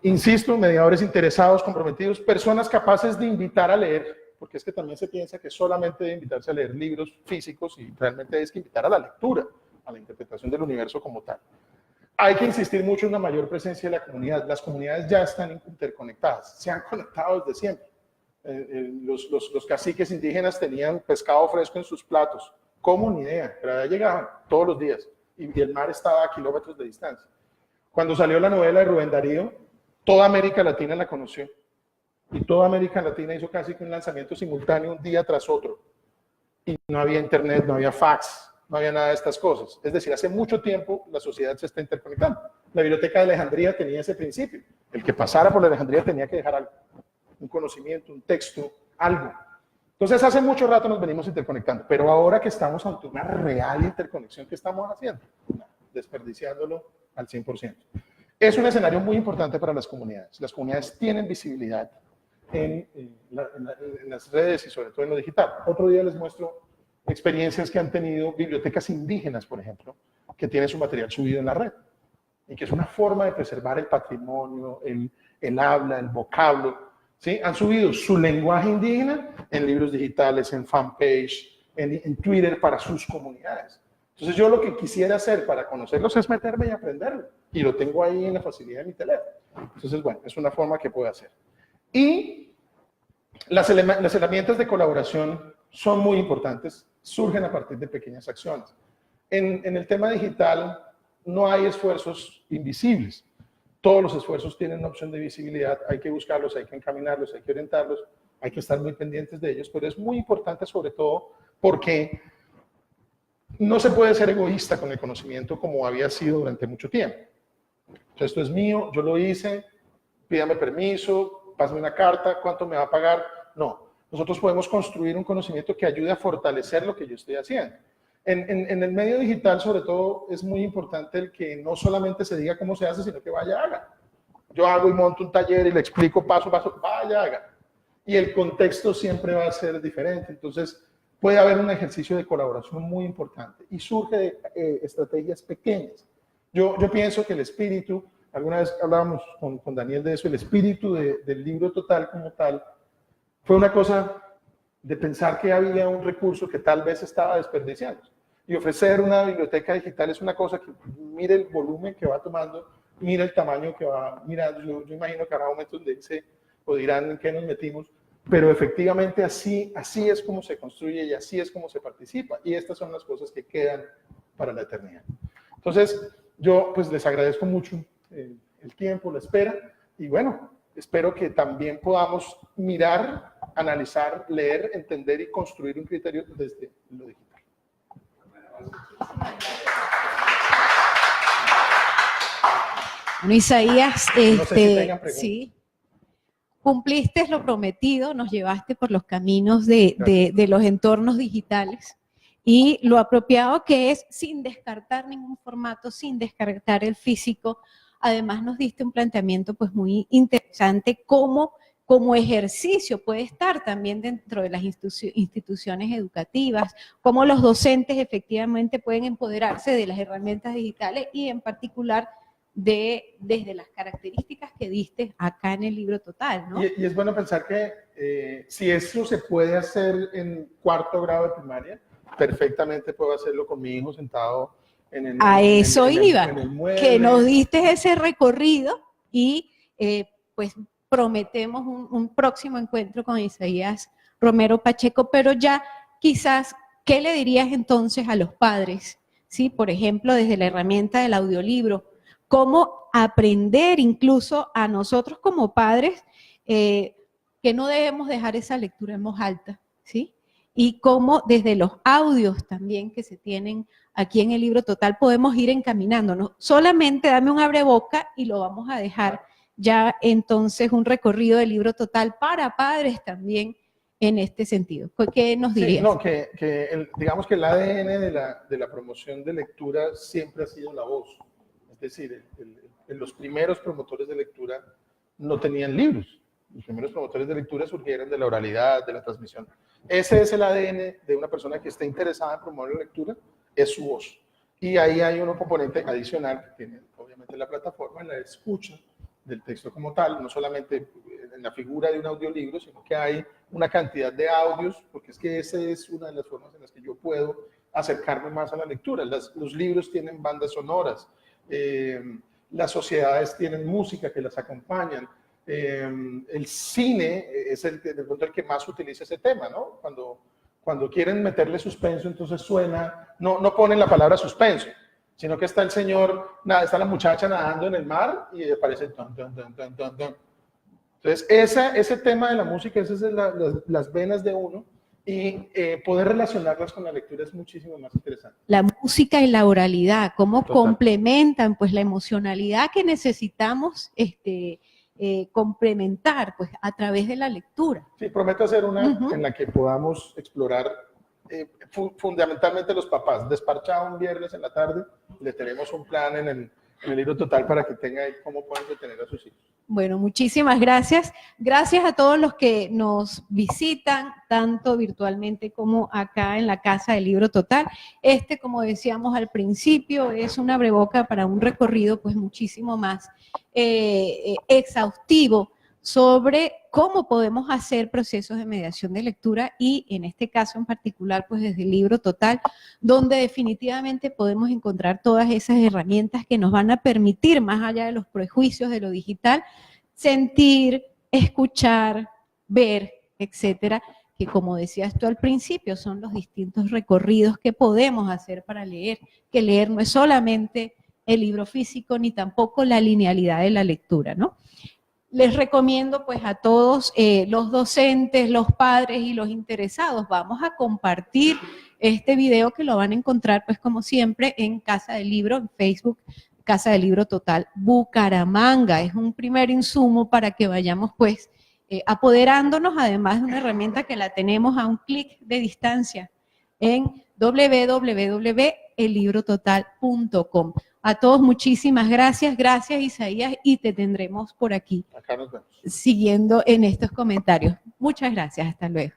Insisto, mediadores interesados, comprometidos, personas capaces de invitar a leer, porque es que también se piensa que solamente debe invitarse a leer libros físicos y realmente es que invitar a la lectura, a la interpretación del universo como tal. Hay que insistir mucho en una mayor presencia de la comunidad. Las comunidades ya están interconectadas, se han conectado desde siempre. Los caciques indígenas tenían pescado fresco en sus platos. ¿Cómo? Ni idea, pero allá llegaban todos los días y el mar estaba a kilómetros de distancia. Cuando salió la novela de Rubén Darío, toda América Latina la conoció. Y toda América Latina hizo casi que un lanzamiento simultáneo un día tras otro. Y no había internet, no había fax, no había nada de estas cosas. Es decir, hace mucho tiempo la sociedad se está interconectando. La Biblioteca de Alejandría tenía ese principio. El que pasara por la Alejandría tenía que dejar algo. Un conocimiento, un texto, algo. Entonces, hace mucho rato nos venimos interconectando. Pero ahora que estamos ante una real interconexión, ¿qué estamos haciendo? Desperdiciándolo al 100%. Es un escenario muy importante para las comunidades. Las comunidades tienen visibilidad en las redes y sobre todo en lo digital. Otro día les muestro experiencias que han tenido bibliotecas indígenas, por ejemplo, que tienen su material subido en la red y que es una forma de preservar el patrimonio, el habla, el vocablo, ¿sí? Han subido su lenguaje indígena en libros digitales, en fanpage, en Twitter para sus comunidades. Entonces yo lo que quisiera hacer para conocerlos es meterme y aprenderlo. Y lo tengo ahí en la facilidad de mi teléfono. Entonces, bueno, es una forma que puedo hacer. Y las herramientas de colaboración son muy importantes, surgen a partir de pequeñas acciones. En el tema digital no hay esfuerzos invisibles. Todos los esfuerzos tienen una opción de visibilidad, hay que buscarlos, hay que encaminarlos, hay que orientarlos, hay que estar muy pendientes de ellos, pero es muy importante sobre todo porque no se puede ser egoísta con el conocimiento como había sido durante mucho tiempo. Entonces, esto es mío, yo lo hice, pídame permiso, pásame una carta, ¿cuánto me va a pagar? No, nosotros podemos construir un conocimiento que ayude a fortalecer lo que yo estoy haciendo. En el medio digital, sobre todo, es muy importante el que no solamente se diga cómo se hace, sino que vaya, haga. Yo hago y monto un taller y le explico paso a paso, vaya, haga. Y el contexto siempre va a ser diferente, entonces puede haber un ejercicio de colaboración muy importante y surge de estrategias pequeñas. Yo pienso que el espíritu, alguna vez hablábamos con Daniel de eso, el espíritu del libro total como tal, fue una cosa de pensar que había un recurso que tal vez estaba desperdiciando. Y ofrecer una biblioteca digital es una cosa que mire el volumen que va tomando, mire el tamaño que va mirando. Yo imagino que habrá momentos donde dice, o dirán en qué nos metimos, pero efectivamente así es como se construye y así es como se participa. Y estas son las cosas que quedan para la eternidad. Entonces, yo pues les agradezco mucho el tiempo, la espera, y bueno, espero que también podamos mirar, analizar, leer, entender y construir un criterio desde lo digital. Bueno, Isaías, No sé si tengan preguntas. sí, cumpliste lo prometido, nos llevaste por los caminos de los entornos digitales y lo apropiado que es sin descartar ningún formato, sin descartar el físico. Además nos diste un planteamiento pues muy interesante como ejercicio puede estar también dentro de las instituciones educativas, cómo los docentes efectivamente pueden empoderarse de las herramientas digitales y en particular desde las características que diste acá en el libro total, ¿no? Y es bueno pensar que si eso se puede hacer en 4º grado de primaria, perfectamente puedo hacerlo con mi hijo sentado en el mueble. Que nos diste ese recorrido y pues prometemos un próximo encuentro con Isaías Romero Pacheco, pero ya quizás ¿Qué le dirías entonces a los padres? ¿Sí? Por ejemplo, desde la herramienta del audiolibro, cómo aprender incluso a nosotros como padres que no debemos dejar esa lectura en voz alta, ¿sí? Y cómo desde los audios también que se tienen aquí en el libro total podemos ir encaminándonos. Solamente dame un abreboca y lo vamos a dejar ya entonces un recorrido del libro total para padres también en este sentido. ¿Qué nos dirías? Sí, no, digamos que el ADN de la promoción de lectura siempre ha sido la voz. Es decir, los primeros promotores de lectura no tenían libros. Los primeros promotores de lectura surgieron de la oralidad, de la transmisión. Ese es el ADN de una persona que esté interesada en promover la lectura, es su voz. Y ahí hay un componente adicional que tiene obviamente la plataforma, la escucha del texto como tal, no solamente en la figura de un audiolibro, sino que hay una cantidad de audios, porque es que esa es una de las formas en las que yo puedo acercarme más a la lectura. Los libros tienen bandas sonoras, las sociedades tienen música que las acompañan. El cine es de pronto el que más utiliza ese tema, ¿no? Cuando quieren meterle suspenso, entonces suena, no ponen la palabra suspenso, sino que está el señor, está la muchacha nadando en el mar y aparece ton, ton, ton, ton, ton, ton. Entonces, ese tema de la música, esas son las venas de uno, y poder relacionarlas con la lectura es muchísimo más interesante. La música y la oralidad, cómo Total. complementan pues la emocionalidad que necesitamos complementar pues a través de la lectura. Sí, prometo hacer una en la que podamos explorar fundamentalmente los papás. Desparchado un viernes en la tarde, le tenemos un plan en el libro total para que tenga ahí cómo pueden detener a sus hijos. Bueno, muchísimas gracias. Gracias a todos los que nos visitan, tanto virtualmente como acá en la Casa del Libro Total. Como decíamos al principio, es un abreboca para un recorrido pues muchísimo más exhaustivo sobre cómo podemos hacer procesos de mediación de lectura y en este caso en particular pues desde el Libro Total, donde definitivamente podemos encontrar todas esas herramientas que nos van a permitir, más allá de los prejuicios de lo digital, sentir, escuchar, ver, etcétera, que como decías tú al principio, son los distintos recorridos que podemos hacer para leer, que leer no es solamente el libro físico ni tampoco la linealidad de la lectura, ¿no? Les recomiendo pues a todos los docentes, los padres y los interesados, vamos a compartir este video que lo van a encontrar pues como siempre en Casa del Libro, en Facebook, Casa del Libro Total Bucaramanga. Es un primer insumo para que vayamos pues apoderándonos, además de una herramienta que la tenemos a un clic de distancia en www.ellibrototal.com. A todos muchísimas gracias, gracias Isaías, y te tendremos por aquí. Acá nos vemos. Siguiendo en estos comentarios. Muchas gracias, hasta luego.